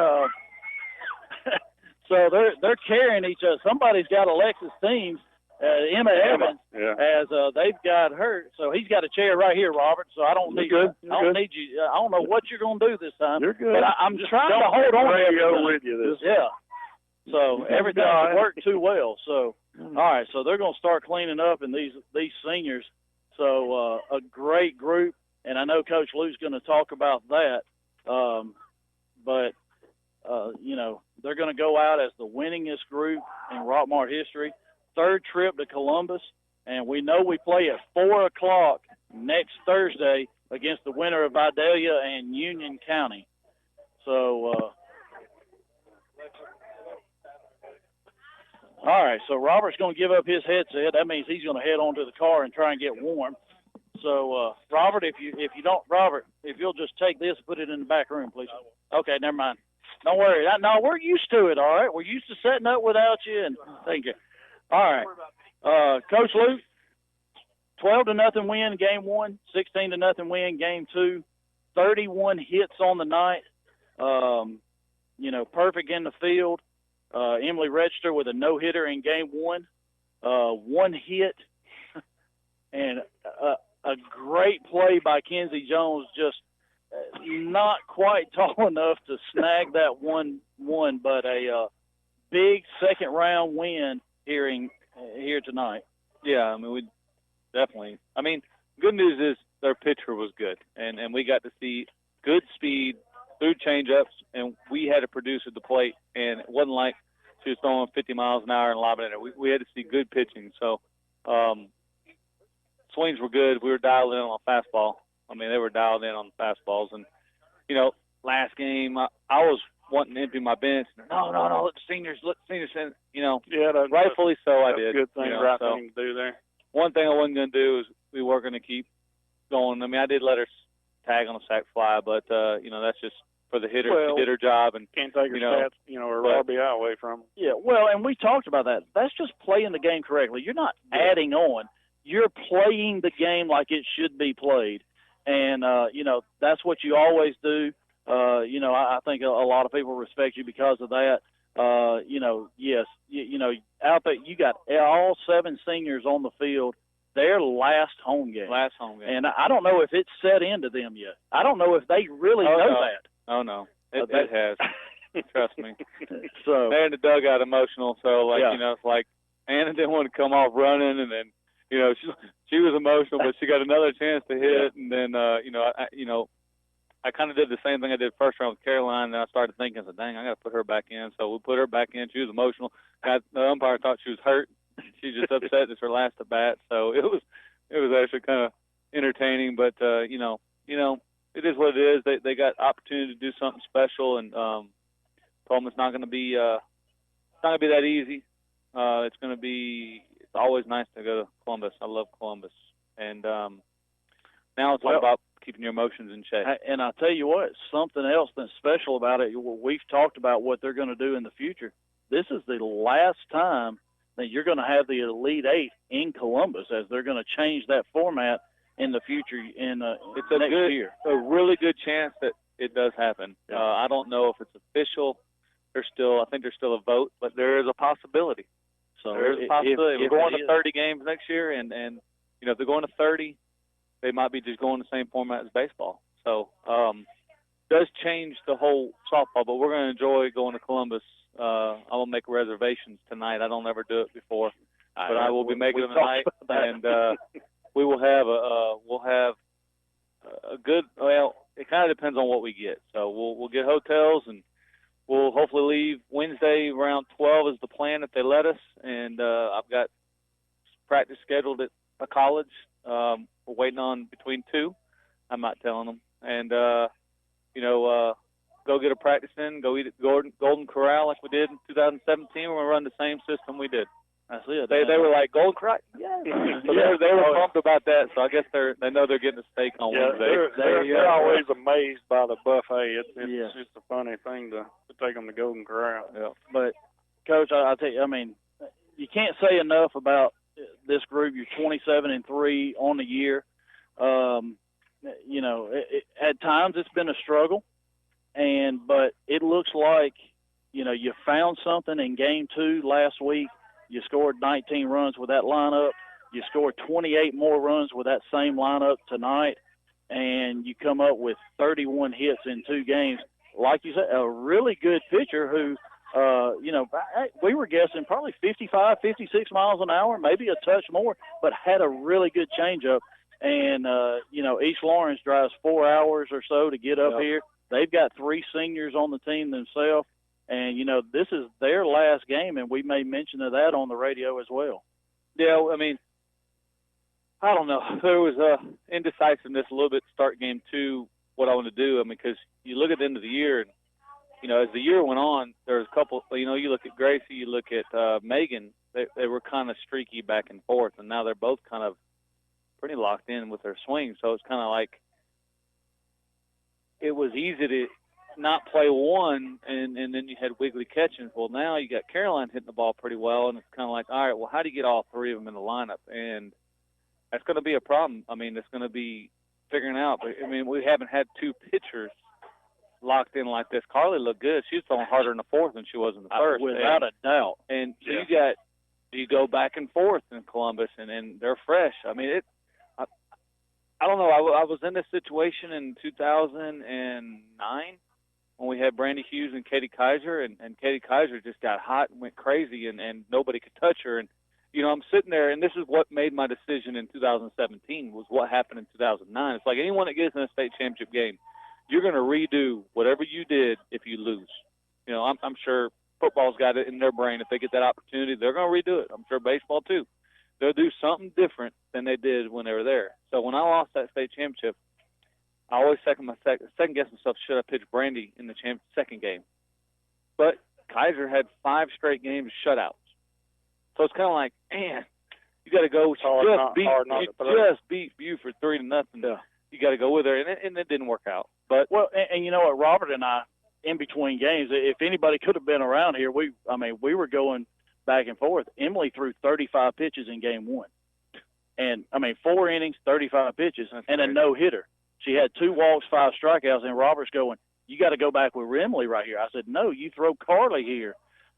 so they're carrying each other. Somebody's got Alexis Teams, Emma Evans, as they've got her. So he's got a chair right here, Robert. So I don't need you. I don't know what you're going to do this time. You're good. But I'm trying to hold on to everything. with you this So everything worked too well. So all right, so they're going to start cleaning up, and these seniors. So a great group. And I know Coach Lou's going to talk about that. But they're going to go out as the winningest group in Rockmart history. Third trip to Columbus. And we know we play at 4 o'clock next Thursday against the winner of Vidalia and Union County. So, all right, so Robert's going to give up his headset. That means he's going to head on to the car and try and get warm. So, Robert, if you'll just take this and put it in the back room, please. Okay, never mind. Don't worry. No, we're used to it, all right? We're used to setting up without you, and thank you. All right. Coach Luke, 12-0 win game one, 16-0 win game two, 31 hits on the night. Perfect in the field. Emily Register with a no-hitter in game one, one hit, and a great play by Kenzie Jones, just not quite tall enough to snag that one, but a big second-round win here tonight. Yeah, I mean, we definitely. I mean, good news is their pitcher was good, and we got to see good speed through changeups, and we had to produce at the plate, and it wasn't like she was throwing 50 miles an hour and lobbing it. We had to see good pitching. So swings were good. We were dialed in on fastball. I mean, they were dialed in on the fastballs. And, last game, I was wanting to empty my bench. No, let the seniors in, rightfully so I did. Good thing, right thing to do there. One thing I wasn't going to do is we were going to keep going. I mean, I did let her tag on a sac fly, but, that's just for the hitter. She did her job. And can't take her stats, or RBI away from them. Yeah, well, and we talked about that. That's just playing the game correctly. You're not adding on. You're playing the game like it should be played. And, that's what you always do. I think a lot of people respect you because of that. Yes, out there, you got all 7 seniors on the field. Their last home game. And I don't know if it's set into them yet. I don't know if they really know that. Oh, no. It has. Trust me. So they're in the dugout emotional. So, it's like Anna didn't want to come off running, and then, she was emotional, but she got another chance to hit. And then, I kind of did the same thing I did first round with Caroline. And I started thinking, dang, I got to put her back in. So we put her back in. She was emotional. The umpire thought she was hurt. She's just upset it's her last at bat. So it was actually kind of entertaining. But it is what it is. They got opportunity to do something special, and Told them it's not going to be that easy. It's always nice to go to Columbus. I love Columbus, and now it's all about keeping your emotions in check. And I tell you what, something else that's special about it. We've talked about what they're going to do in the future. This is the last time that you're going to have the Elite Eight in Columbus, as they're going to change that format in the future. It's next year. A really good chance that it does happen. Yeah. I don't know if it's official. I think there's still a vote, but there is a possibility. So there's a possibility. if We're going it to is. 30 games next year, and if they're going to 30, they might be just going the same format as baseball. So does change the whole softball, but we're going to enjoy going to Columbus. I'm going to make reservations tonight. I don't ever do it before, but I will be making them tonight, and we will have a good. Well, it kind of depends on what we get. So we'll get hotels, and we'll hopefully leave Wednesday around 12 is the plan if they let us. And I've got practice scheduled at a college. We're waiting on between 2. I'm not telling them, and go get a practice in. Go eat at Golden Corral like we did in 2017. We're gonna run the same system we did. That's it. They were like, Golden Corral? Yeah. So they were pumped about that. So I guess they know they're getting a steak on Wednesday. They're always amazed by the buffet. It's a funny thing to take them to Golden Corral. Yeah. But, Coach, I'll tell you, I mean, you can't say enough about this group. You're 27-3 on the year. At times it's been a struggle, but it looks like, you found something in Game 2 last week. You scored 19 runs with that lineup. You scored 28 more runs with that same lineup tonight, and you come up with 31 hits in 2 games. Like you said, a really good pitcher who, we were guessing probably 55, 56 miles an hour, maybe a touch more, but had a really good changeup. And, East Lawrence drives 4 hours or so to get up here. They've got 3 seniors on the team themselves. And, this is their last game, and we made mention of that on the radio as well. Yeah, I mean, I don't know. There was indecisiveness a little bit to start Game 2, what I want to do. I mean, because you look at the end of the year, and, as the year went on, there was a couple, you look at Gracie, you look at Megan, they were kind of streaky back and forth, and now they're both kind of pretty locked in with their swing. So it's kind of like it was easy to not play one, and then you had Wiggly catching. Well, now you got Caroline hitting the ball pretty well, and it's kind of like, all right, well, how do you get all 3 of them in the lineup? And that's going to be a problem. I mean, it's going to be figuring out. But, I mean, we haven't had 2 pitchers locked in like this. Carly looked good. She was throwing harder in the 4th than she was in the 1st. Without a doubt. And you go back and forth in Columbus, and they're fresh. I mean, I don't know. I was in this situation in 2009 when we had Brandy Hughes and Katie Kaiser, and Katie Kaiser just got hot and went crazy, and nobody could touch her. And, I'm sitting there, and this is what made my decision in 2017 was what happened in 2009. It's like anyone that gets in a state championship game, you're going to redo whatever you did if you lose. I'm sure football's got it in their brain. If they get that opportunity, they're going to redo it. I'm sure baseball, too. They'll do something different than they did when they were there. So when I lost that state championship, I always second guess myself, should I pitch Brandy in the second game? But Kaiser had 5 straight games shutouts. So it's kind of like, man, you got to go. Just beat Buford 3-0. Yeah. You got to go with her, and it didn't work out. But and you know what, Robert and I, in between games, if anybody could have been around here, we were going back and forth. Emily threw 35 pitches in Game 1. And, 4 innings, 35 pitches, and a no-hitter. She had 2 walks, 5 strikeouts, and Robert's going, you got to go back with Emily right here. I said, no, you throw Carly here.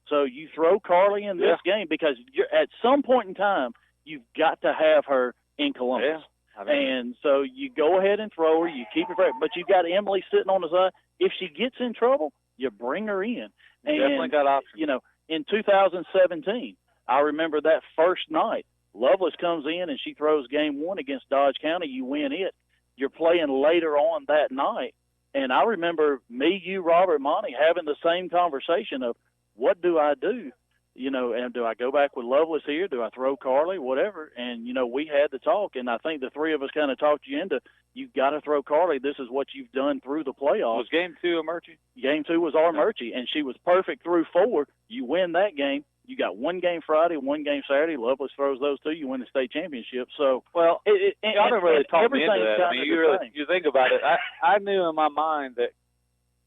So you throw Carly in this game because at some point in time, you've got to have her in Columbus. Yeah. And so you go ahead and throw her. You keep her fresh. But you've got Emily sitting on the side. If she gets in trouble, you bring her in. And, definitely got options. In 2017, I remember that first night, Lovelace comes in and she throws Game 1 against Dodge County. You win it. You're playing later on that night. And I remember me, you, Robert, Monty having the same conversation of, what do I do? and do I go back with Lovelace here? Do I throw Carly? Whatever. And, we had the talk, and I think the three of us kind of talked you into, you've got to throw Carly. This is what you've done through the playoffs. Was Game 2 a Murchie? Game 2 was our Murchie, and she was perfect through 4. You win that game. You got one game Friday, one game Saturday. Lovelace throws those 2. You win the state championship. So, y'all didn't really talk me into that. I mean, you think about it. I knew in my mind that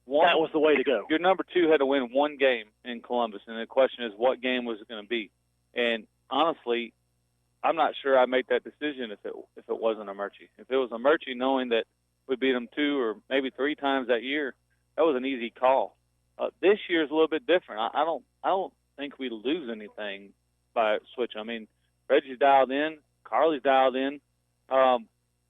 that was the way to go. Your number 2 had to win one game in Columbus, and the question is, what game was it going to be? And honestly, I'm not sure I made that decision if it wasn't a Murchie. If it was a Murchie, knowing that we beat them 2 or maybe 3 times that year, that was an easy call. This year is a little bit different. I don't think we lose anything by switch. I mean, Reggie's dialed in, Carly's dialed in.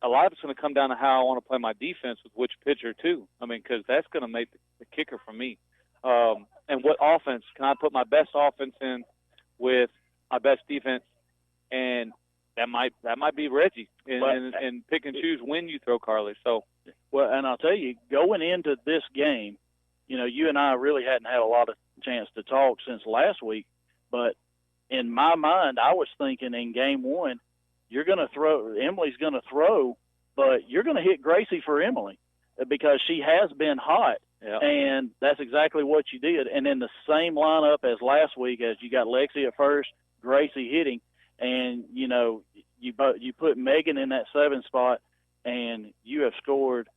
A lot of it's going to come down to how I want to play my defense with which pitcher too. I mean, because that's going to make the kicker for me. And what offense can I put my best offense in with my best defense? And that might be Reggie, and pick and choose when you throw Carly. So, well, and I'll tell you, going into this game, you and I really hadn't had a lot of chance to talk since last week, but in my mind, I was thinking in Game 1, you're going to throw. Emily's going to throw, but you're going to hit Gracie for Emily because she has been hot, and that's exactly what you did. And in the same lineup as last week, as you got Lexi at first, Gracie hitting, and you put Megan in that 7 spot, and you have scored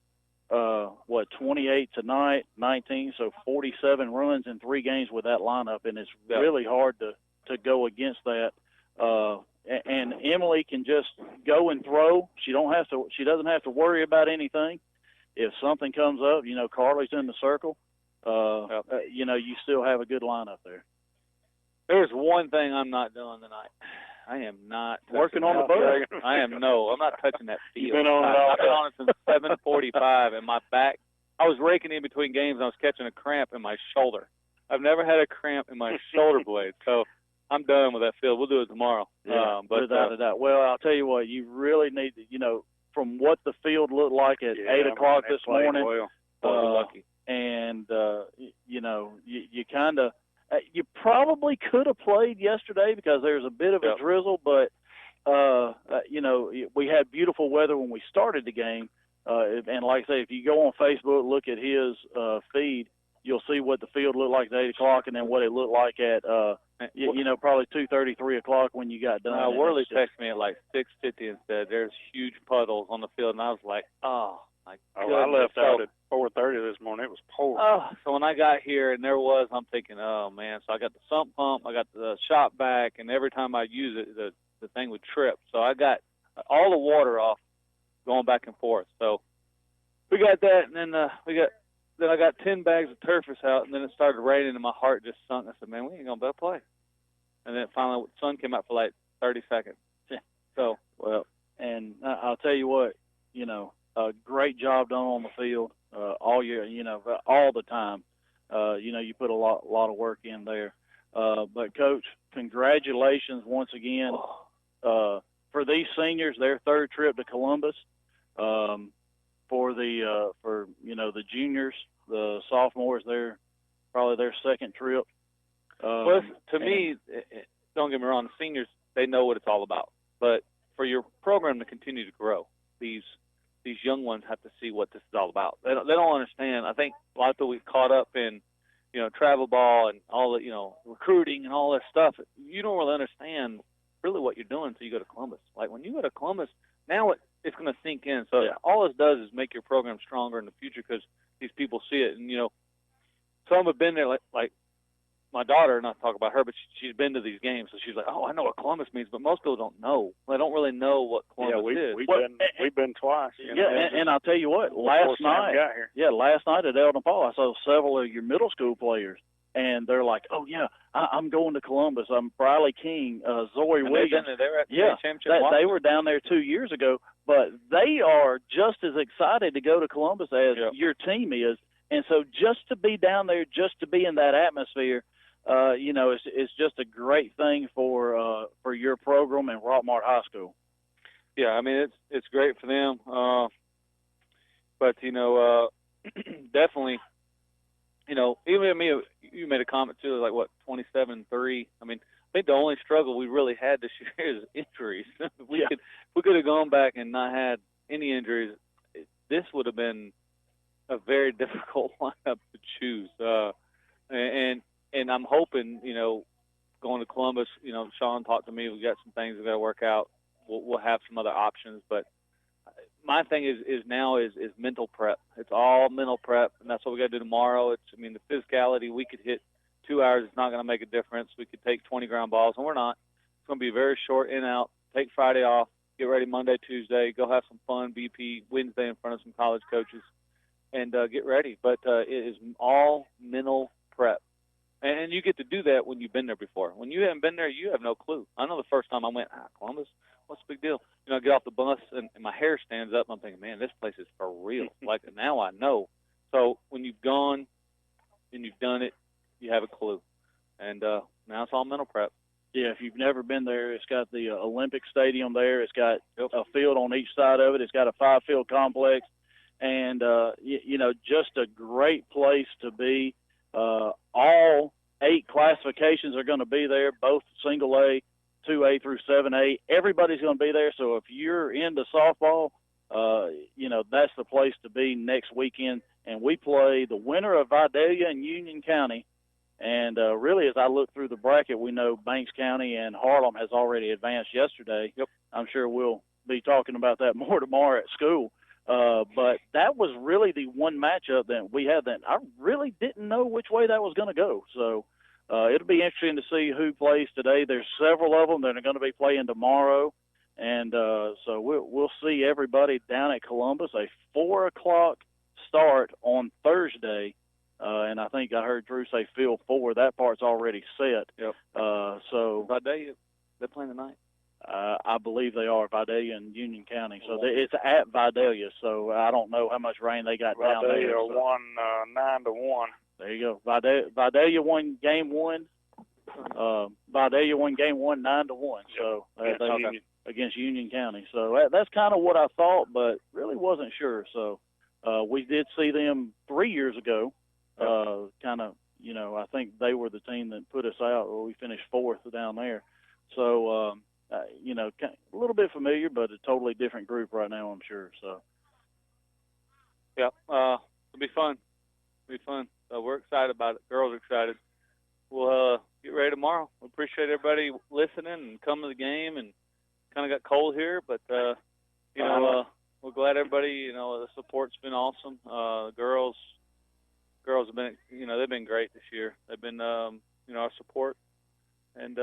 28 tonight, 19, so 47 runs in 3 games with that lineup, and it's really hard to go against that. And Emily can just go and throw. She doesn't have to worry about anything. If something comes up, Carly's in the circle. You still have a good lineup there. There's one thing I'm not doing tonight. I am not working on the boat. I'm not touching that field. You've been on it all I've been on it since 7:45, and my back. I was raking in between games, and I was catching a cramp in my shoulder. I've never had a cramp in my shoulder blade, so I'm done with that field. We'll do it tomorrow. Without a doubt. Well, I'll tell you what, you really need to, from what the field looked like at 8 o'clock this morning. Lucky. And you kind of. You probably could have played yesterday because there's a bit of a drizzle, but, we had beautiful weather when we started the game. And like I say, if you go on Facebook, look at his feed, you'll see what the field looked like at 8 o'clock and then what it looked like at, probably 2:30, 3 o'clock when you got done. Worley texted me at like 6:50 and said there's huge puddles on the field, and I was like, oh, my God. I left out at 4:30 this morning. It was pouring. So when I got here and I'm thinking, oh, man. So I got the sump pump, I got the shop vac, and every time I use it, the thing would trip. So I got all the water off going back and forth. So we got that, and then I got 10 bags of turfus out, and then it started raining, and my heart just sunk. I said, man, we ain't going to be able to play. And then finally the sun came out for like 30 seconds. So, well, and I'll tell you what, a great job done on the field all year, all the time. You put a lot of work in there. But, Coach, congratulations once again for these seniors, their 3rd trip to Columbus. For the juniors, the sophomores, probably their 2nd trip. To me, don't get me wrong, the seniors, they know what it's all about. But for your program to continue to grow, these young ones have to see what this is all about. They don't understand. I think a lot of people get caught up in, travel ball and all the, recruiting and all that stuff. You don't really understand really what you're doing until you go to Columbus. Like when you go to Columbus, now it's going to sink in. So all this does is make your program stronger in the future because these people see it. And, some have been there like my daughter, not talk about her, but she's been to these games, so she's like, oh, I know what Columbus means, but most people don't know. They don't really know what Columbus is. We've been twice. And I'll tell you what, last night at Eldon Paul, I saw several of your middle school players, and they're like, oh, yeah, I'm going to Columbus. I'm Briley King, Zoe Williams. They were at the championship. They were down there 2 years ago, but they are just as excited to go to Columbus as your team is. And so just to be down there, just to be in that atmosphere, it's just a great thing for your program and Rockmart High School. Yeah, I mean it's great for them, but definitely, even me, you made a comment too, like what 27-3. I mean, I think the only struggle we really had this year is injuries. We could have gone back and not had any injuries. This would have been a very difficult lineup to choose. And I'm hoping, going to Columbus, Sean talked to me. We got some things we got to work out. We'll have some other options, but my thing is mental prep. It's all mental prep, and that's what we got to do tomorrow. The physicality, we could hit 2 hours. It's not going to make a difference. We could take 20 ground balls, and we're not. It's going to be very short in out. Take Friday off. Get ready Monday, Tuesday. Go have some fun. BP Wednesday in front of some college coaches, and get ready. But it is all mental prep. And you get to do that when you've been there before. When you haven't been there, you have no clue. I know the first time I went, Columbus, what's the big deal? I get off the bus and my hair stands up. And I'm thinking, man, this place is for real. Like, now I know. So when you've gone and you've done it, you have a clue. And now it's all mental prep. Yeah, if you've never been there, it's got the Olympic Stadium there. It's got a field on each side of it. It's got a 5-field complex. And, just a great place to be. All 8 classifications are going to be there, both single A, 2A through 7A. Everybody's going to be there. So if you're into softball, that's the place to be next weekend. And we play the winner of Vidalia and Union County. And really, as I look through the bracket, we know Banks County and Harlem has already advanced yesterday. Yep. I'm sure we'll be talking about that more tomorrow at school. But that was really the one matchup that we had that I really didn't know which way that was going to go. So it'll be interesting to see who plays today. There's several of them that are going to be playing tomorrow. And so we'll see everybody down at Columbus, a 4 o'clock start on Thursday. And I think I heard Drew say field 4. That part's already set. Yep. So Vidalia, they're playing tonight. I believe they are, Vidalia and Union County. So it's at Vidalia. So I don't know how much rain they got down there. Vidalia won 9-1. There you go. Vidalia won game 1. Vidalia won game 1 9-1. So against Union County. So that's kind of what I thought, but really wasn't sure. So we did see them 3 years ago. I think they were the team that put us out. We finished 4th down there. So. A little bit familiar, but a totally different group right now, I'm sure. So, yeah, it'll be fun. It'll be fun. So we're excited about it. Girls are excited. We'll get ready tomorrow. We appreciate everybody listening and coming to the game. And kind of got cold here, but we're glad everybody. The support's been awesome. Girls have been, they've been great this year. They've been, our support, and.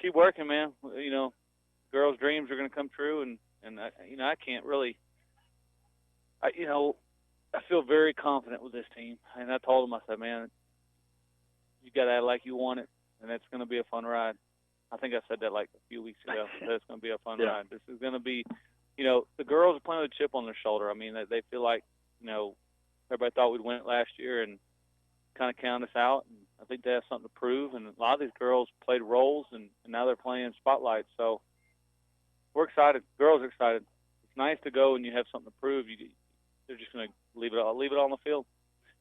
Keep working, man. Girls' dreams are going to come true, and I can't really. I feel very confident with this team, and I told them, I said, man, you got to act like you want it, and it's going to be a fun ride. I think I said that like a few weeks ago. That it's going to be a fun ride. This is going to be, the girls are playing with a chip on their shoulder. I mean, they feel like, everybody thought we'd win it last year, and kind of count us out. And I think they have something to prove, and a lot of these girls played roles, and now they're playing spotlights. So we're excited. Girls are excited. It's nice to go and you have something to prove. They're just going to leave it all on the field.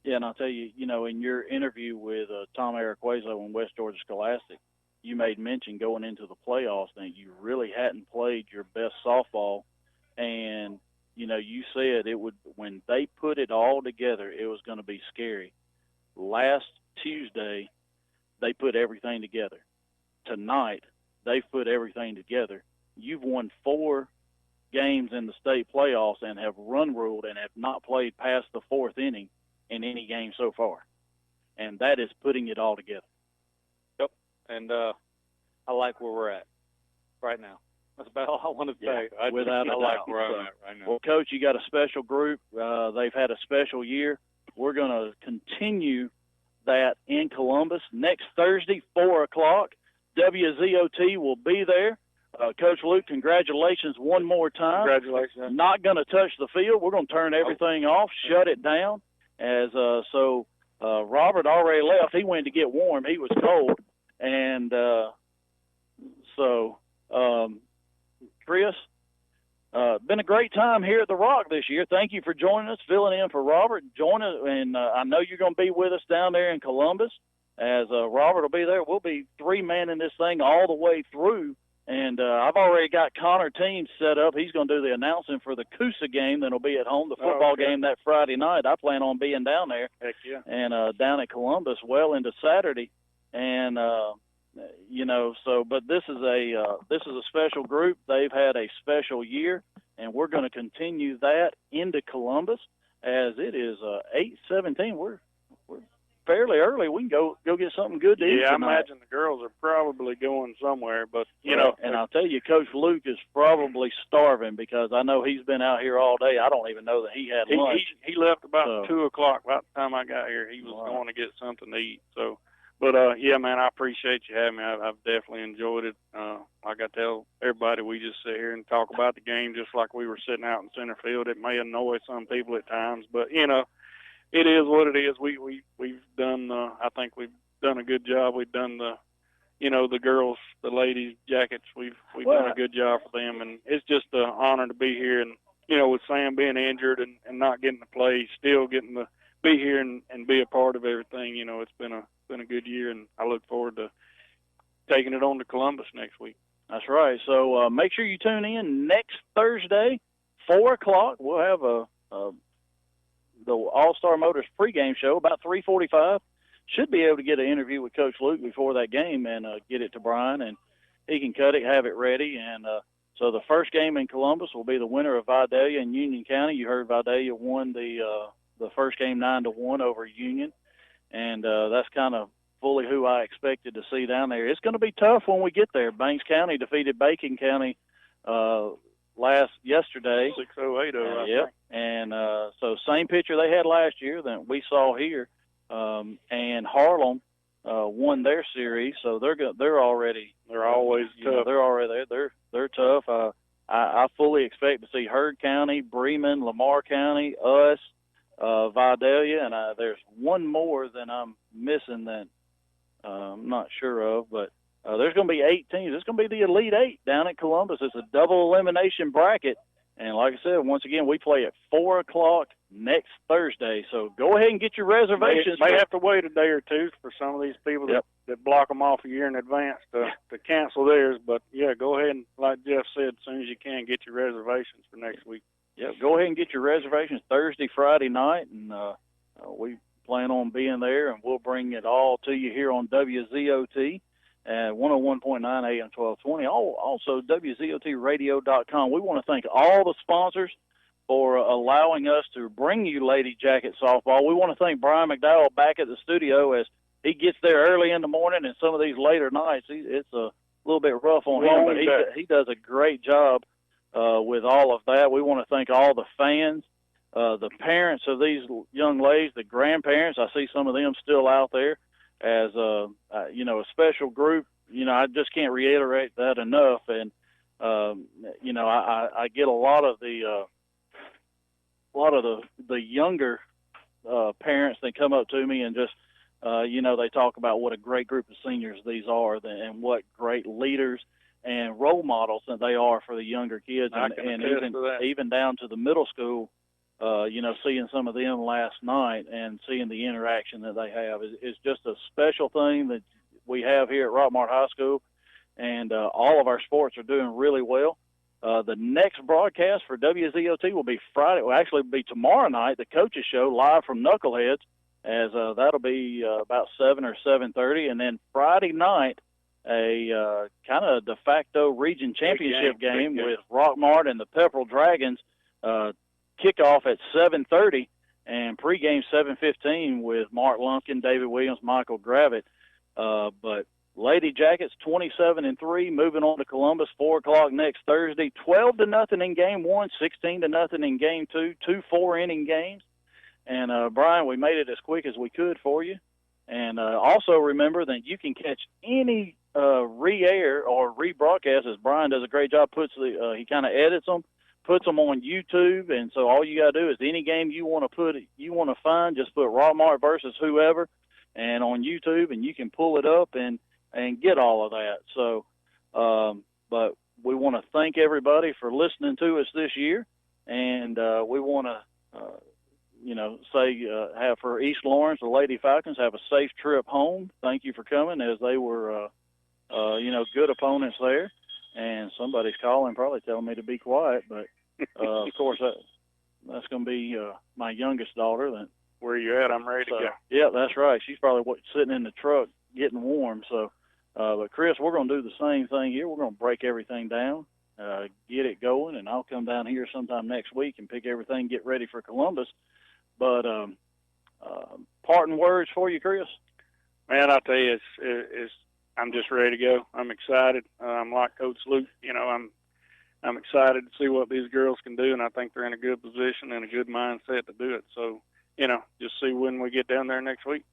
Yeah, and I'll tell you, in your interview with Tom Araquazo in West Georgia Scholastic, you made mention going into the playoffs that you really hadn't played your best softball, and you said it would when they put it all together, it was going to be scary. Last Tuesday, they put everything together. Tonight, they've put everything together. You've won 4 games in the state playoffs and have run ruled and have not played past the 4th inning in any game so far. And that is putting it all together. Yep. And I like where we're at right now. That's about all I want to say. I like where I'm at right now. Well, Coach, you got a special group. They've had a special year. We're going to continue that in Columbus next Thursday, 4 o'clock. WZOT will be there. Coach Luke, congratulations one more time. Congratulations. Not going to touch the field. We're going to turn everything off, shut it down. Robert already left. He went to get warm. He was cold. And Chris, been a great time here at the Rock this year. Thank you for joining us, filling in for Robert. Join us, and I know you're going to be with us down there in Columbus. As Robert will be there, we'll be three-manning this thing all the way through. And I've already got Connor Teams set up. He's going to do the announcing for the Coosa game that'll be at home, the football game that Friday night. I plan on being down there. Heck yeah. And down at Columbus well into Saturday. And, but this is a special group. They've had a special year, and we're going to continue that into Columbus as it is 8:17. We're fairly early. We can go get something good to eat Yeah, I tonight. imagine the girls are probably going somewhere, but and I'll tell you, Coach Luke is probably starving because I know he's been out here all day. I don't even know that he had lunch. He left about 2 o'clock. About the time I got here, he was going to get something to eat. So, but yeah, man, I appreciate you having me. I've definitely enjoyed it. Like I tell everybody, we just sit here and talk about the game just like we were sitting out in center field. It may annoy some people at times, but it is what it is. We've done. I think we've done a good job. We've done the girls, the ladies jackets. We've done a good job for them, and it's just an honor to be here. And with Sam being injured and not getting to play, still getting to be here and be a part of everything. It's been a good year, and I look forward to taking it on to Columbus next week. That's right. So make sure you tune in next Thursday, 4 o'clock. We'll have the All-Star Motors pregame show about 3:45. Should be able to get an interview with Coach Luke before that game and get it to Brian, and he can cut it, have it ready. And so the first game in Columbus will be the winner of Vidalia and Union County. You heard Vidalia won the first game 9-1 over Union, and that's kind of fully who I expected to see down there. It's going to be tough when we get there. Banks County defeated Bacon County yesterday. 6-0, 8-0. Yep. And so same picture they had last year that we saw here. And Harlem won their series, so they're already always tough. They're already there. They're tough. I fully expect to see Heard County, Bremen, Lamar County, us, Vidalia, and there's one more that I'm missing that I'm not sure of, but there's going to be 8 teams. It's going to be the Elite 8 down at Columbus. It's a double elimination bracket. And like I said, once again, we play at 4 o'clock next Thursday. So go ahead and get your reservations. May have to wait a day or two for some of these people that block them off a year in advance to cancel theirs. But, yeah, go ahead and, like Jeff said, as soon as you can, get your reservations for next week. Yeah, go ahead and get your reservations Thursday, Friday night. And we plan on being there, and we'll bring it all to you here on WZOT. At 101.9 AM 1220. Also, WZOTradio.com. We want to thank all the sponsors for allowing us to bring you Lady Jacket Softball. We want to thank Brian McDowell back at the studio as he gets there early in the morning, and some of these later nights, it's a little bit rough on him, but he does a great job with all of that. We want to thank all the fans, the parents of these young ladies, the grandparents. I see some of them still out there. As a special group, I just can't reiterate that enough. And I get a lot of the younger parents that come up to me and just they talk about what a great group of seniors these are, and what great leaders and role models that they are for the younger kids, and even down to the middle school. Seeing some of them last night and seeing the interaction that they have is just a special thing that we have here at Rockmart High School, and all of our sports are doing really well. The next broadcast for WZOT will be Friday. Will actually be tomorrow night, the coaches show live from Knuckleheads, as that'll be about 7 or 7:30, and then Friday night a kind of de facto region championship game with Rockmart and the Pepperell Dragons. Kickoff at 7:30 and pregame 7:15 with Mark Lumpkin, David Williams, Michael Gravitt. But Lady Jackets 27-3, moving on to Columbus 4 o'clock next Thursday. 12-0 in game 1, 16-0 in game 2, 2 4-inning games. And Brian, we made it as quick as we could for you. And also remember that you can catch any re-air or rebroadcast, as Brian does a great job. He kind of edits them. Puts them on YouTube, and so all you got to do is any game you want to find, just put Rockmart versus whoever, and on YouTube, and you can pull it up and get all of that. So, but we want to thank everybody for listening to us this year, and we want to, say have for East Lawrence, the Lady Falcons, have a safe trip home. Thank you for coming, as they were, good opponents there. And somebody's calling, probably telling me to be quiet, but of course that's going to be my youngest daughter. That where you at? I'm ready to go. Yeah, that's right. She's probably sitting in the truck getting warm. So, but Chris, we're going to do the same thing here. We're going to break everything down, get it going, and I'll come down here sometime next week and pick everything, get ready for Columbus. But parting words for you, Chris? Man, I'll tell you, I'm just ready to go. I'm excited. I'm like Coach Luke. I'm excited to see what these girls can do, and I think they're in a good position and a good mindset to do it. So, just see when we get down there next week.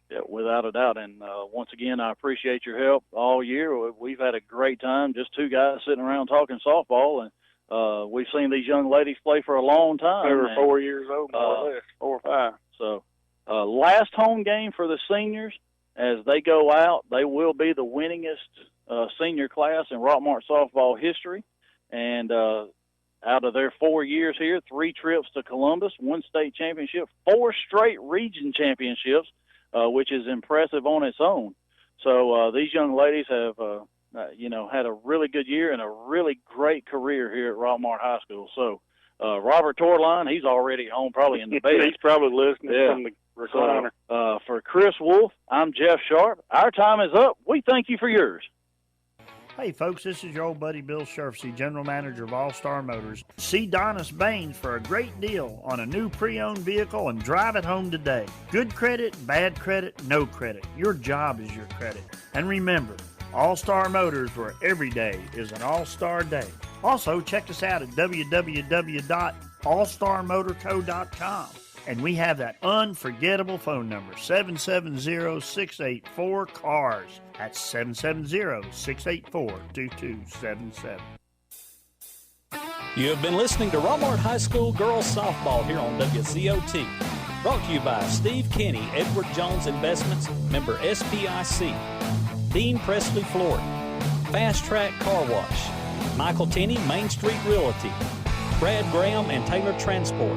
Yeah, without a doubt. And once again, I appreciate your help all year. We've had a great time, just two guys sitting around talking softball, and we've seen these young ladies play for a long time. They were 4 years old, more or less, 4 or 5. So, last home game for the seniors. As they go out, they will be the winningest senior class in Rockmart softball history. And out of their 4 years here, 3 trips to Columbus, 1 state championship, 4 straight region championships, which is impressive on its own. So these young ladies have, had a really good year and a really great career here at Rockmart High School. So Robert Torline, he's already home, probably in the bed. He's probably listening from the recliner. So, for Chris Wolf, I'm Jeff Sharp. Our time is up. We thank you for yours. Hey folks, this is your old buddy Bill Sherfsey, General Manager of All Star Motors. See Donis Baines for a great deal on a new pre-owned vehicle and drive it home today. Good credit, bad credit, no credit. Your job is your credit. And remember, All Star Motors, where every day is an all-star day. Also, check us out at www.allstarmotorco.com. And we have that unforgettable phone number, 770-684-CARS. That's 770-684-2277. You have been listening to Rockmart High School Girls Softball here on WCOT. Brought to you by Steve Kenny, Edward Jones Investments, member SBIC, Dean Presley Flooring, Fast Track Car Wash, Michael Tenney, Main Street Realty, Brad Graham and Taylor Transport,